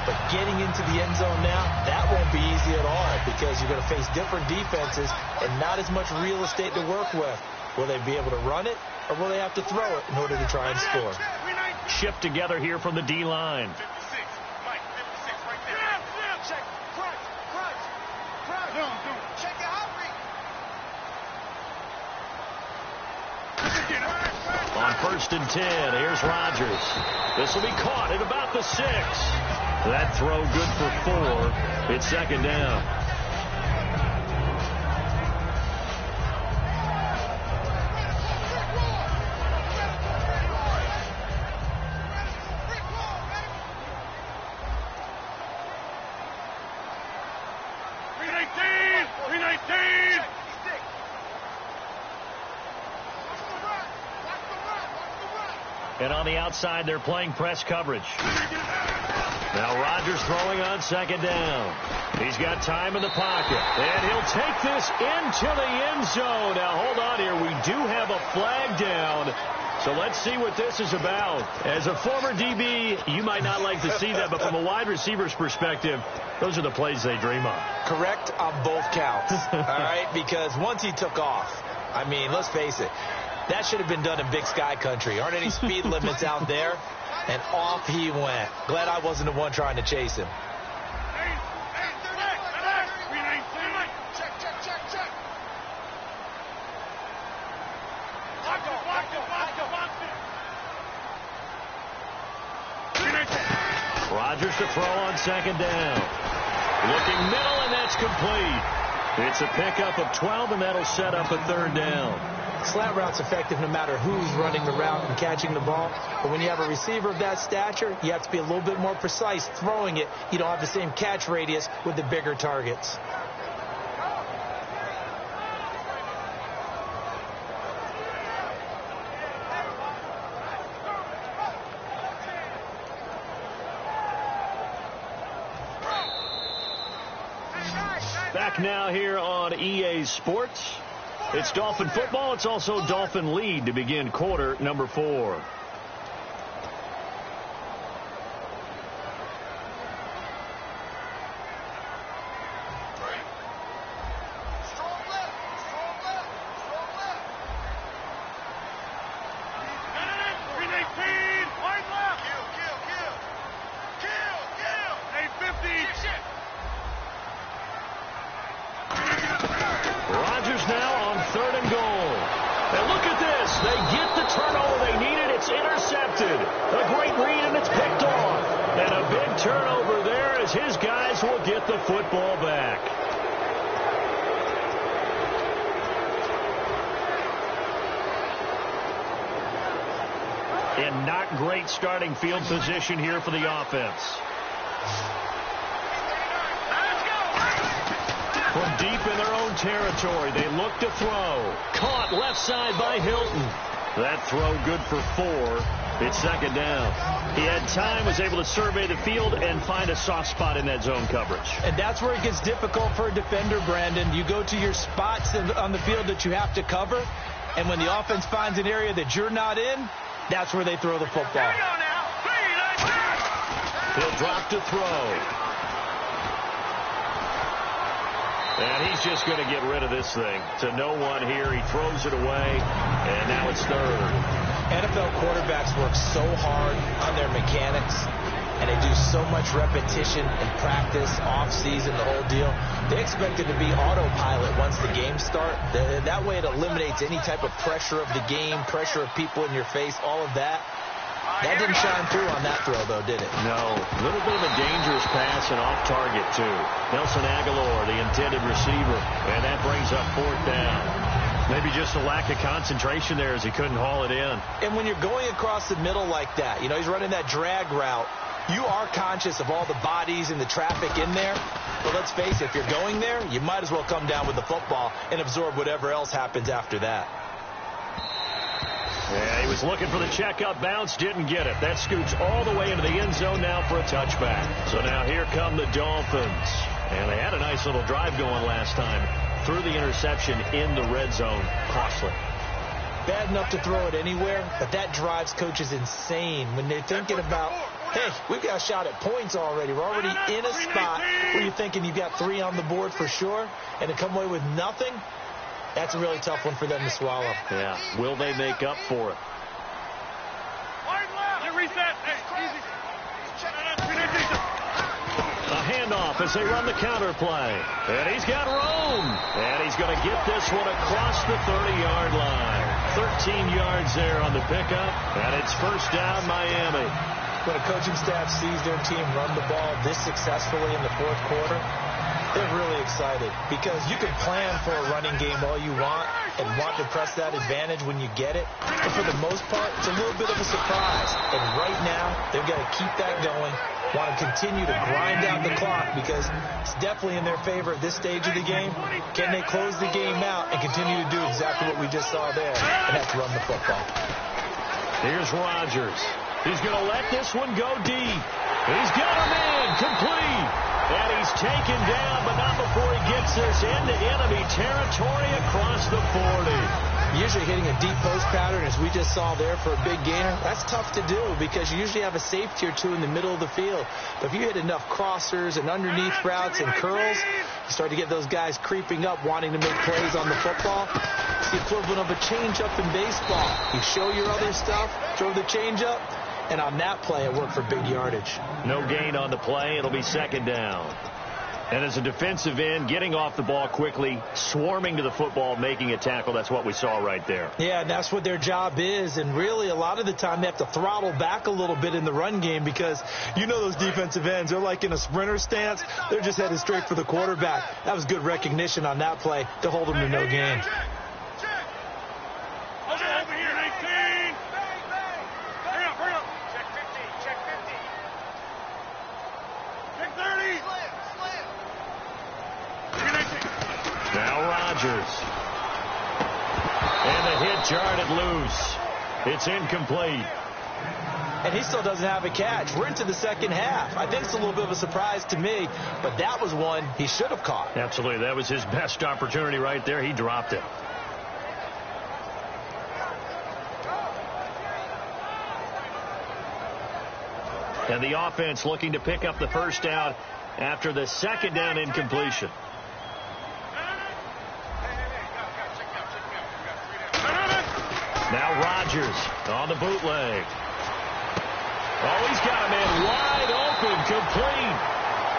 But getting into the end zone now, that won't be easy at all because you're going to face different defenses and not as much real estate to work with. Will they be able to run it, or will they have to throw it in order to try and score? Shipped together here from the D-line. On first and 10, here's Rodgers. This will be caught at about the 6. That throw good for 4. It's second down. And on the outside, they're playing press coverage. Now Rodgers throwing on second down. He's got time in the pocket. And he'll take this into the end zone. Now, hold on here. We do have a flag down. So let's see what this is about. As a former DB, you might not like to see that, but from a wide receiver's perspective, those are the plays they dream of. Correct on both counts, all right? Because once he took off, I mean, let's face it, that should have been done in Big Sky country. Aren't any speed limits out there? And off he went. Glad I wasn't the one trying to chase him. Rodgers to throw on second down. Looking middle, and that's complete. It's a pickup of 12, and that'll set up a third down. Slant route's effective no matter who's running the route and catching the ball. But when you have a receiver of that stature, you have to be a little bit more precise throwing it. You don't have the same catch radius with the bigger targets. Back now here on EA Sports. It's Dolphin football. It's also Dolphin lead to begin quarter number 4. turnover there as his guys will get the football back. And not great starting field position here for the offense. From deep in their own territory, they look to throw. Caught left side by Hilton. That throw good for 4. It's second down. He had time, was able to survey the field and find a soft spot in that zone coverage. And that's where it gets difficult for a defender, Brandon. You go to your spots on the field that you have to cover, and when the offense finds an area that you're not in, that's where they throw the football. He'll drop to throw. And he's just going to get rid of this thing. To no one here. He throws it away, and now it's third. NFL quarterbacks work so hard on their mechanics, and they do so much repetition and practice, off-season, the whole deal. They expect it to be autopilot once the games start. That way it eliminates any type of pressure of the game, pressure of people in your face, all of that. That didn't shine through on that throw, though, did it? No. A little bit of a dangerous pass and off target, too. Nelson Aguilar, the intended receiver, and that brings up 4th down. Maybe just a lack of concentration there as he couldn't haul it in. And when you're going across the middle like that, you know, he's running that drag route, you are conscious of all the bodies and the traffic in there. But let's face it, if you're going there, you might as well come down with the football and absorb whatever else happens after that. Yeah, he was looking for the checkup bounce, didn't get it. That scoots all the way into the end zone now for a touchback. So now here come the Dolphins. And they had a nice little drive going last time. Threw the interception in the red zone. Costly. Bad enough to throw it anywhere, but that drives coaches insane when they're thinking about, hey, we've got a shot at points already. We're already in a spot where you're thinking you've got 3 on the board for sure, and to come away with nothing, that's a really tough one for them to swallow. Yeah. Will they make up for it? A handoff as they run the counter play. And he's got room. And he's going to get this one across the 30-yard line. 13 yards there on the pickup. And it's first down, Miami. When a coaching staff sees their team run the ball this successfully in the 4th quarter, they're really excited because you can plan for a running game all you want and want to press that advantage when you get it. But for the most part, it's a little bit of a surprise. And right now, they've got to keep that going, want to continue to grind out the clock because it's definitely in their favor at this stage of the game. Can they close the game out and continue to do exactly what we just saw there and have to run the football? Here's Rodgers. He's going to let this one go deep. He's got him in, complete. And he's taken down, but not before he gets this into enemy territory across the 40. Usually hitting a deep post pattern, as we just saw there for a big gainer, that's tough to do because you usually have a safety or two in the middle of the field. But if you hit enough crossers and underneath routes and curls, you start to get those guys creeping up, wanting to make plays on the football. It's the equivalent of a changeup in baseball. You show your other stuff, throw the changeup, and on that play, it worked for big yardage. No gain on the play. It'll be second down. And as a defensive end, getting off the ball quickly, swarming to the football, making a tackle, that's what we saw right there. Yeah, and that's what their job is. And really, a lot of the time, they have to throttle back a little bit in the run game because you know those defensive ends, they're like in a sprinter stance. They're just headed straight for the quarterback. That was good recognition on that play to hold them to no gain. Now Rodgers. And the hit jarred it loose. It's incomplete. And he still doesn't have a catch. We're into the second half. I think it's a little bit of a surprise to me, but that was one he should have caught. Absolutely. That was his best opportunity right there. He dropped it. And the offense looking to pick up the first down after the second down incompletion. Now Rodgers on the bootleg. Oh, he's got a man wide open, complete.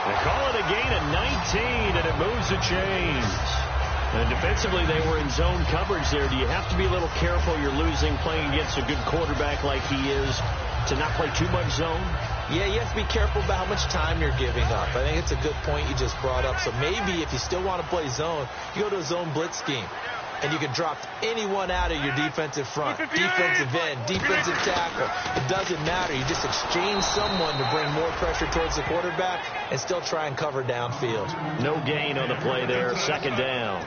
They call it a gain of 19, and it moves the chains. And defensively, they were in zone coverage there. Do you have to be a little careful? You're losing playing against a good quarterback like he is to not play too much zone? Yeah, you have to be careful about how much time you're giving up. I think it's a good point you just brought up. So maybe if you still want to play zone, you go to a zone blitz scheme. And you can drop anyone out of your defensive front, defensive end, defensive tackle. It doesn't matter. You just exchange someone to bring more pressure towards the quarterback and still try and cover downfield. No gain on the play there. Second down.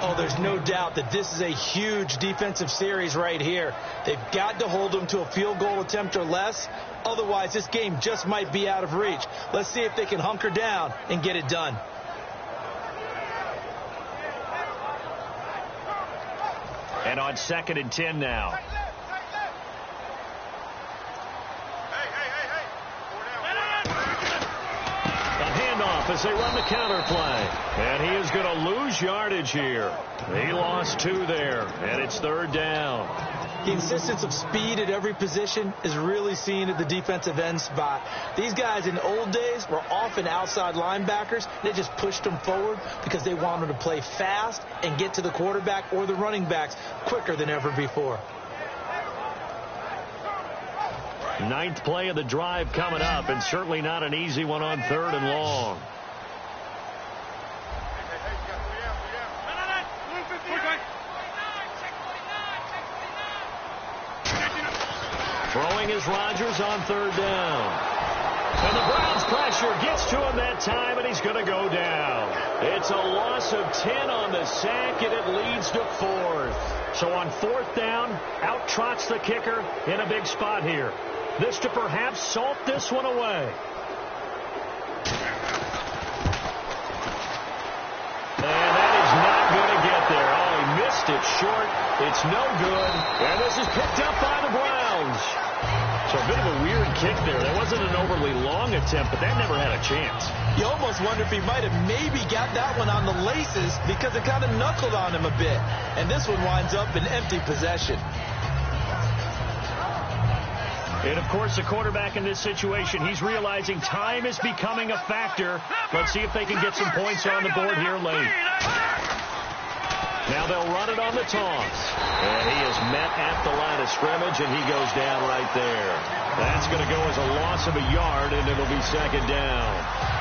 Oh, there's no doubt that this is a huge defensive series right here. They've got to hold them to a field goal attempt or less. Otherwise, this game just might be out of reach. Let's see if they can hunker down and get it done. And on 2nd and 10 now. A handoff as they run the counter play. And he is going to lose yardage here. He lost 2 there. And it's 3rd down. The insistence of speed at every position is really seen at the defensive end spot. These guys in the old days were often outside linebackers. They just pushed them forward because they wanted to play fast and get to the quarterback or the running backs quicker than ever before. 9th play of the drive coming up, and certainly not an easy one on 3rd and long. Throwing is Rodgers on 3rd down. And the Browns pressure gets to him that time, and he's going to go down. It's a loss of 10 on the sack, and it leads to 4th. So on 4th down, out trots the kicker in a big spot here. This to perhaps salt this one away. And that is not going to get there. Oh, he missed it short. It's no good. And this is picked up by the Browns. So a bit of a weird kick there. That wasn't an overly long attempt, but that never had a chance. You almost wonder if he might have maybe got that one on the laces because it kind of knuckled on him a bit. And this one winds up in empty possession. And, of course, the quarterback in this situation, he's realizing time is becoming a factor. Let's see if they can get some points on the board here late. Now they'll run it on the toss. And he is met at the line of scrimmage, and he goes down right there. That's going to go as a loss of a yard, and it'll be 2nd down.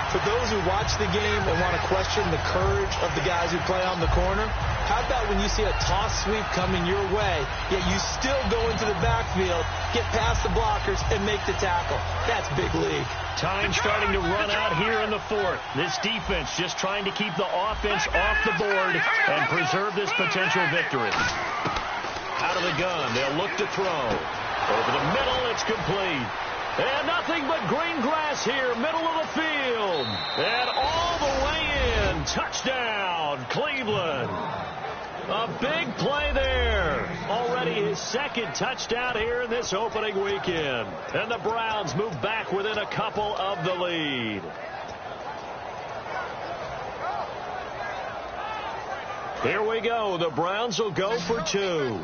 For those who watch the game and want to question the courage of the guys who play on the corner, how about when you see a toss sweep coming your way, yet you still go into the backfield, get past the blockers, and make the tackle? That's big league. Time starting to run out here in the 4th. This defense just trying to keep the offense off the board and preserve this potential victory. Out of the gun, they'll look to throw. Over the middle, it's complete. And nothing but green grass here, middle of the field. And all the way in. Touchdown, Cleveland. A big play there. Already his 2nd touchdown here in this opening weekend. And the Browns move back within a couple of the lead. Here we go. The Browns will go for 2.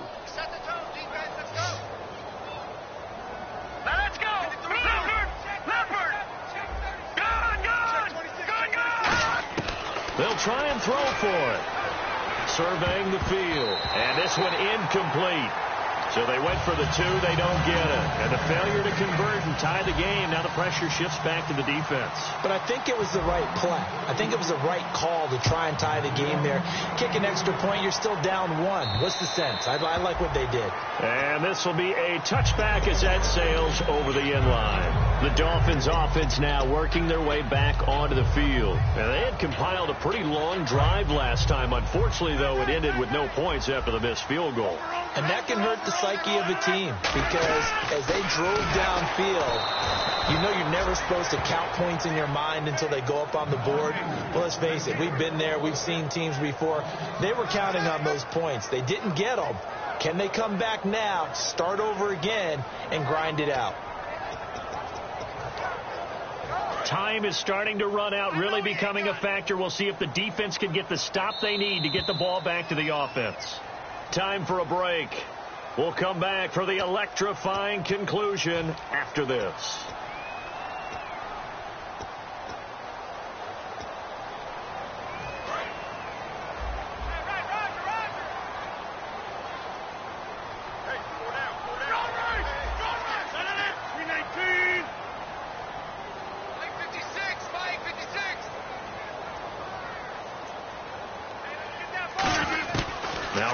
They'll try and throw for it. Surveying the field. And this one incomplete. So they went for the 2. They don't get it. And the failure to convert and tie the game. Now the pressure shifts back to the defense. But I think it was the right play. I think it was the right call to try and tie the game there. Kick an extra point. You're still down 1. What's the sense? I like what they did. And this will be a touchback as that sails over the end line. The Dolphins offense now working their way back onto the field. And they had compiled a pretty long drive last time. Unfortunately, though, it ended with no points after the missed field goal. And that can hurt the psyche of a team because as they drove downfield, you know you're never supposed to count points in your mind until they go up on the board. Well, let's face it, we've been there. We've seen teams before. They were counting on those points. They didn't get them. Can they come back now, start over again, and grind it out? Time is starting to run out, really becoming a factor. We'll see if the defense can get the stop they need to get the ball back to the offense. Time for a break. We'll come back for the electrifying conclusion after this.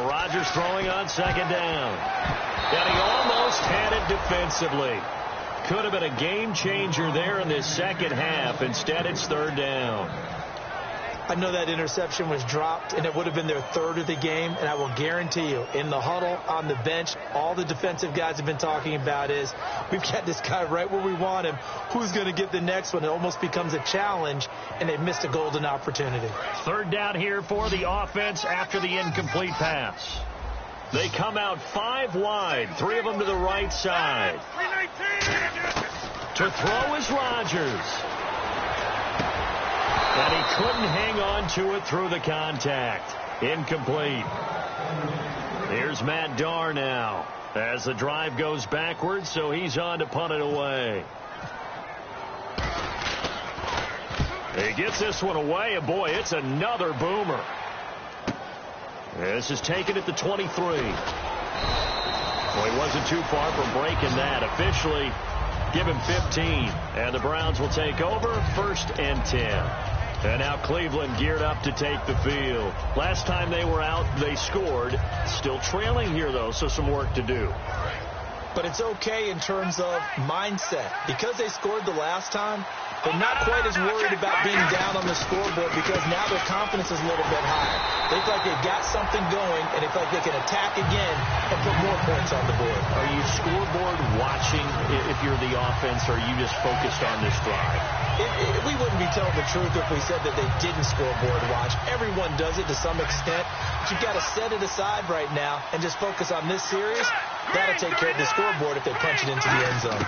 Now Rodgers throwing on second down. And he almost had it defensively. Could have been a game changer there in this second half. Instead, it's third down. I know that interception was dropped, and it would have been their third of the game, and I will guarantee you, in the huddle, on the bench, all the defensive guys have been talking about is, we've got this guy right where we want him. Who's going to get the next one? It almost becomes a challenge, and they've missed a golden opportunity. Third down here for the offense after the incomplete pass. They come out 5 wide, 3 of them to the right side. To throw is Rodgers. And he couldn't hang on to it through the contact. Incomplete. Here's Matt Darr now as the drive goes backwards, so he's on to punt it away. He gets this one away, and boy, it's another boomer. This is taken at the 23. Well, he wasn't too far from breaking that. Officially, give him 15. And the Browns will take over, 1st and 10. And now Cleveland geared up to take the field. Last time they were out, they scored. Still trailing here, though, so some work to do. But it's okay in terms of mindset. Because they scored the last time, they're not quite as worried about being down on the scoreboard because now their confidence is a little bit higher. They feel like they've got something going, and they feel like they can attack again and put more points on the board. Are you scoreboard watching if you're the offense, or are you just focused on this drive? We wouldn't be telling the truth if we said that they didn't scoreboard watch. Everyone does it to some extent. But you've got to set it aside right now and just focus on this series. That'll take care of the scoreboard if they punch it into the end zone.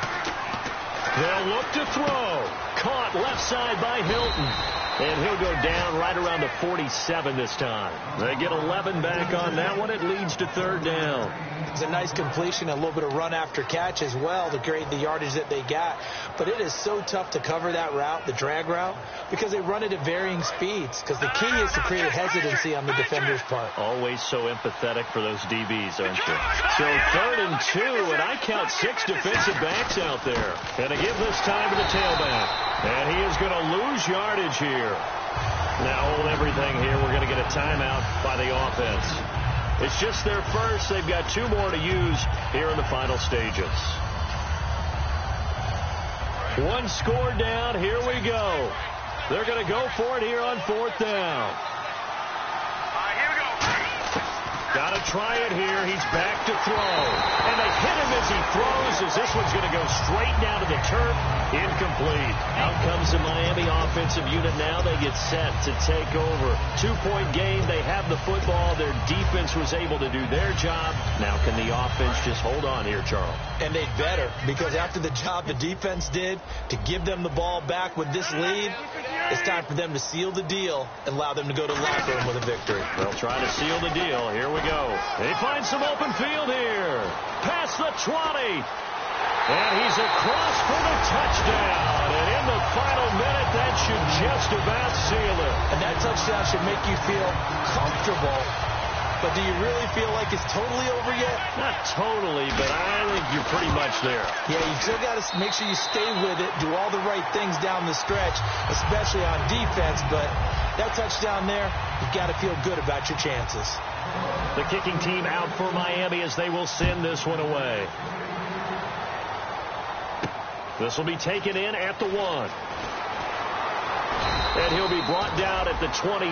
They'll look to throw. Caught left side by Hilton. And he'll go down right around the 47 this time. They get 11 back on that one. It leads to third down. It's a nice completion, a little bit of run after catch as well to create the yardage that they got. But it is so tough to cover that route, the drag route, because they run it at varying speeds. Because the key is to create hesitancy on the defender's part. Always so empathetic for those DBs, aren't you? So 3rd and 2, and I count 6 defensive backs out there. And to give this time to the tailback. And he is going to lose yardage here. Now hold everything here. We're going to get a timeout by the offense. It's just their first. They've got 2 more to use here in the final stages. 1 score down. Here we go. They're going to go for it here on 4th down. Got to try it here. He's back to throw. And they hit him as he throws, as this one's going to go straight down to the turf. Incomplete. Out comes the Miami offensive unit now. They get set to take over. 2-point game. They have the football. Their defense was able to do their job. Now can the offense just hold on here, Charles? And they'd better, because after the job the defense did to give them the ball back with this lead, it's time for them to seal the deal and allow them to go to the locker room with a victory. They'll try to seal the deal. Here we go. They find some open field here. Past the 20. And he's across for the touchdown. And in the final minute, that should just about seal it. And that touchdown should make you feel comfortable. But do you really feel like it's totally over yet? Not totally, but I think you're pretty much there. Yeah, you still got to make sure you stay with it, do all the right things down the stretch, especially on defense. But that touchdown there, you've got to feel good about your chances. The kicking team out for Miami as they will send this one away. This will be taken in at the 1. And he'll be brought down at the 23,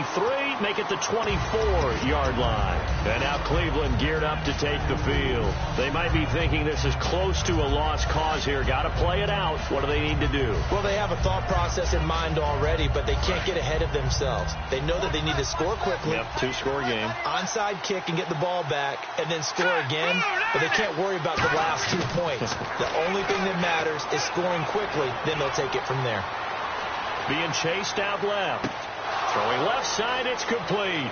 make it the 24-yard line. And now Cleveland geared up to take the field. They might be thinking this is close to a lost cause here. Got to play it out. What do they need to do? Well, they have a thought process in mind already, but they can't get ahead of themselves. They know that they need to score quickly. Yep, 2-score game. Onside kick and get the ball back, and then score again. But they can't worry about the last 2 points. The only thing that matters is scoring quickly. Then they'll take it from there. Being chased out left. Throwing left side, it's complete.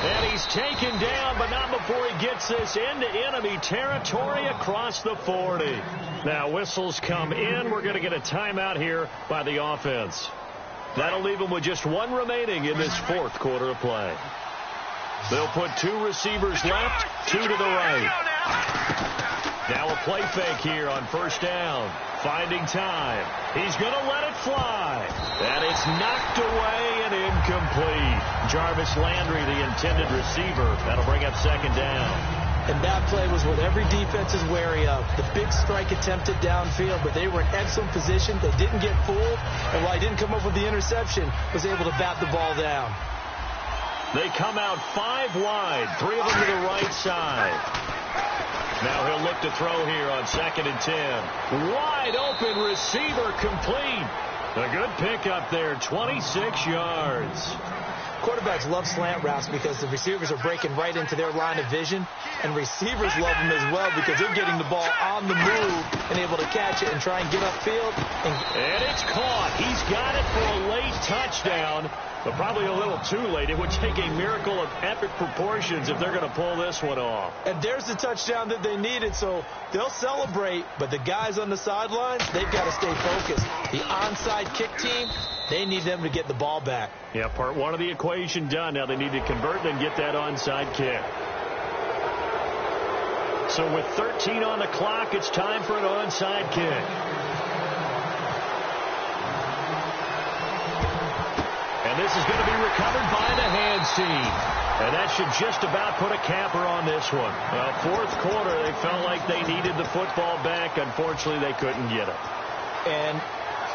And he's taken down, but not before he gets this into enemy territory across the 40. Now whistles come in. We're going to get a timeout here by the offense. That'll leave them with just 1 remaining in this 4th quarter of play. They'll put 2 receivers left, 2 to the right. Now a play fake here on 1st down. Finding time. He's going to let it fly. And it's knocked away and incomplete. Jarvis Landry, the intended receiver. That'll bring up second down. And that play was what every defense is wary of. The big strike attempted downfield, but they were in excellent position. They didn't get fooled, and while he didn't come up with the interception, was able to bat the ball down. They come out 5 wide, 3 of them to the right side. Now he'll look to throw here on 2nd and 10. Wide open receiver complete. A good pickup there, 26 yards. Quarterbacks love slant routes because the receivers are breaking right into their line of vision, and receivers love them as well because they're getting the ball on the move and able to catch it and try and get upfield. And it's caught. He's got it for a late touchdown, but probably a little too late. It would take a miracle of epic proportions if they're going to pull this one off. And there's the touchdown that they needed, so they'll celebrate, but the guys on the sidelines, they've got to stay focused. The onside kick team, they need them to get the ball back. Yeah, part one of the equation done. Now they need to convert and get that onside kick. So with 13 on the clock, it's time for an onside kick. And this is going to be recovered by the hands team. And that should just about put a capper on this one. Well, 4th quarter, they felt like they needed the football back. Unfortunately, they couldn't get it. And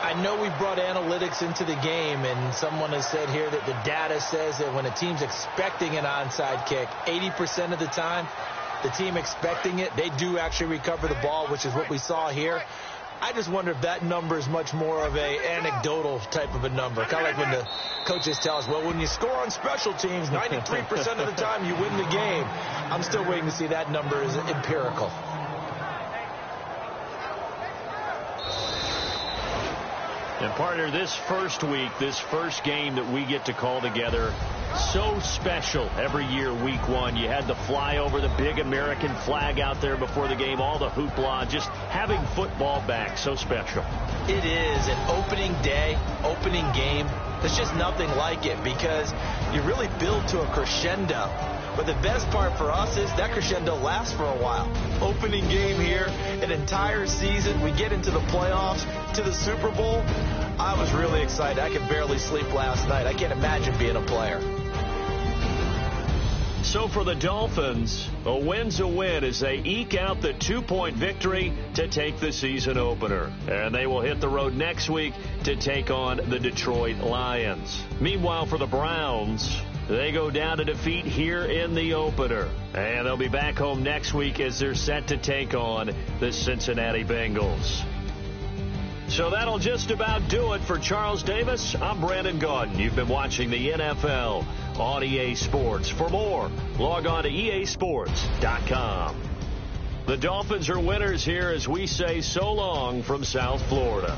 I know we brought analytics into the game, and someone has said here that the data says that when a team's expecting an onside kick, 80% of the time, the team expecting it, they do actually recover the ball, which is what we saw here. I just wonder if that number is much more of a anecdotal type of a number. Kind of like when the coaches tell us, well, when you score on special teams, 93% of the time you win the game. I'm still waiting to see that number is empirical. And partner, this first week, this first game that we get to call together, so special every year, week 1. You had the flyover, the big American flag out there before the game, all the hoopla, just having football back, so special. It is an opening day, opening game. There's just nothing like it because you really build to a crescendo. But the best part for us is that crescendo lasts for a while. Opening game here, an entire season. We get into the playoffs, to the Super Bowl. I was really excited. I could barely sleep last night. I can't imagine being a player. So for the Dolphins, a win's a win as they eke out the 2-point victory to take the season opener. And they will hit the road next week to take on the Detroit Lions. Meanwhile, for the Browns, they go down to defeat here in the opener. And they'll be back home next week as they're set to take on the Cincinnati Bengals. So that'll just about do it for Charles Davis. I'm Brandon Gaudin. You've been watching the NFL on EA Sports. For more, log on to easports.com. The Dolphins are winners here as we say so long from South Florida.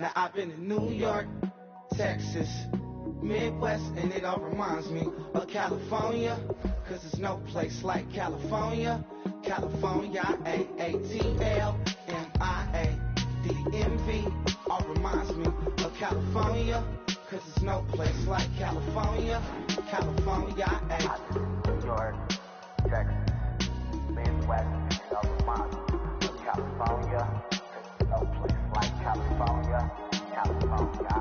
Now I've been to New York, Texas, Midwest, and it all reminds me of California, cause there's no place like California. California, A-A-T-L-M-I-A-D-M-V, all reminds me of California, cause there's no place like California. California, New York, Texas, Midwest, it all reminds me of California, cause there's no place like California. California,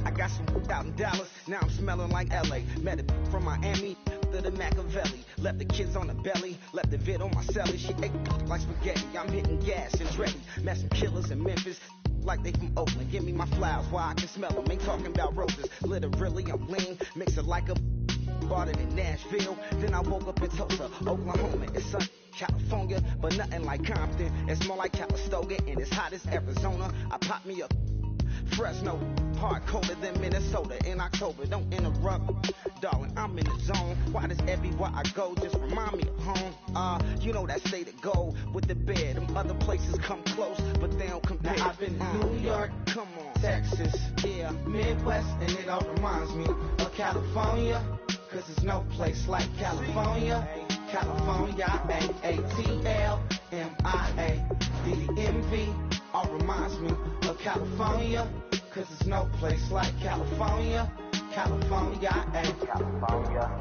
I got some out in Dallas, now I'm smelling like LA. Met it from Miami to the Machiavelli. Left the kids on the belly, left the vid on my celly. She ate like spaghetti, I'm hitting gas and Dreddy. Met some killers in Memphis, like they from Oakland. Give me my flowers while I can smell them. Ain't talking about roses, literally I'm lean. Mix it like a bought it in Nashville. Then I woke up in Tulsa, Oklahoma. It's sun, California, but nothing like Compton. It's more like Calistoga, and it's hot as Arizona. I pop me up Fresno, hard colder than Minnesota in October. Don't interrupt, darling, I'm in the zone. Why does everywhere I go just remind me of home? You know that state of gold with the bed. Them other places come close, but they don't compare. Now I've been to New York, come on, Texas, yeah, Midwest, and it all reminds me of California, cause there's no place like California. California, A-A-T-L-M-I-A-D-M-V, all reminds me of California, cause there's no place like California. California, California,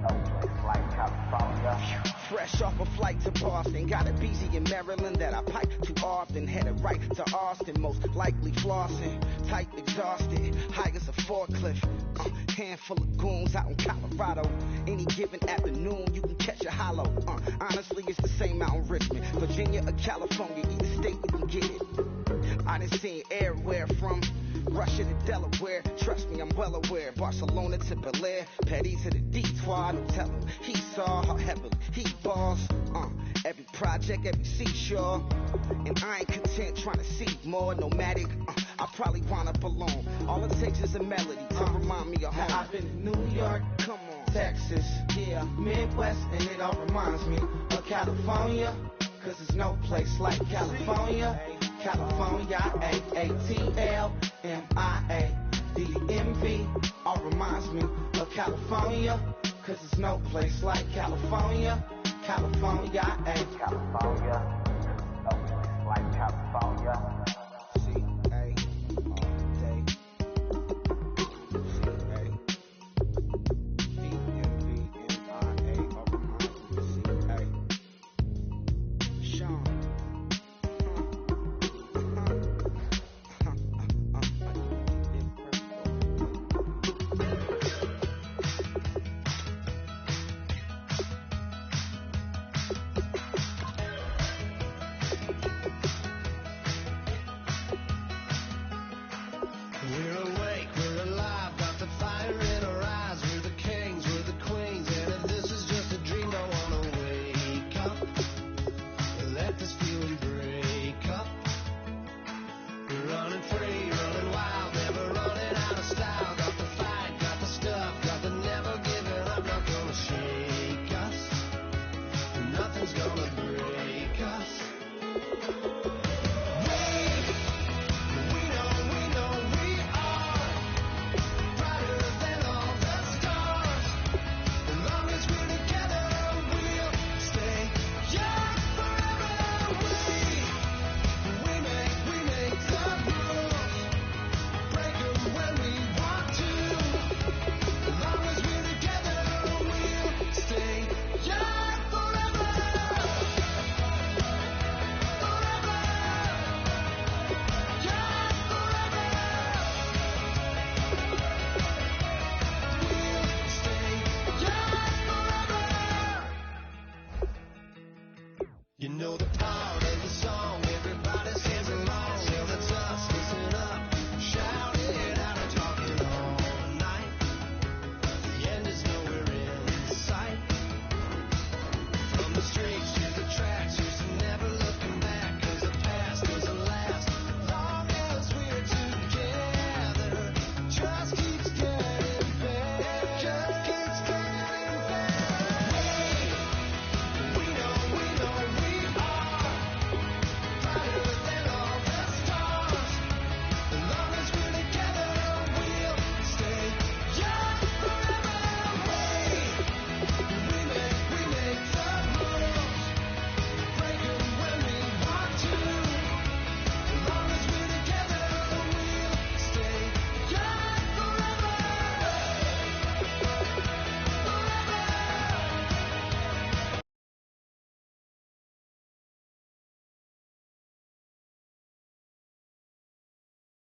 no place like California. Fresh off a flight to Boston, got a BZ in Maryland that I pipe too often. Headed right to Austin, most likely flossing. Tight, exhausted, high as a forklift. Handful of goons out in Colorado. Any given afternoon, you can catch a hollow. Honestly, it's the same out in Richmond, Virginia or California, either state you can get it. I done seen everywhere from Russia to Delaware. Trust me, I'm well aware. Barcelona to Bel Air, Petty to the Detour. Don't tell him he saw how heavily he balls. Every project, every seashore. And I ain't content trying to see more. Nomadic, I probably wind up alone. All it takes is a melody to remind me of home. Now I've been to New York, come on, Texas, yeah, Midwest, and it all reminds me of California, cause there's no place like California. California, A-A-T-L-M-I-A-D-M-V, all reminds me of California, cause there's no place like California. California, California, no place like California.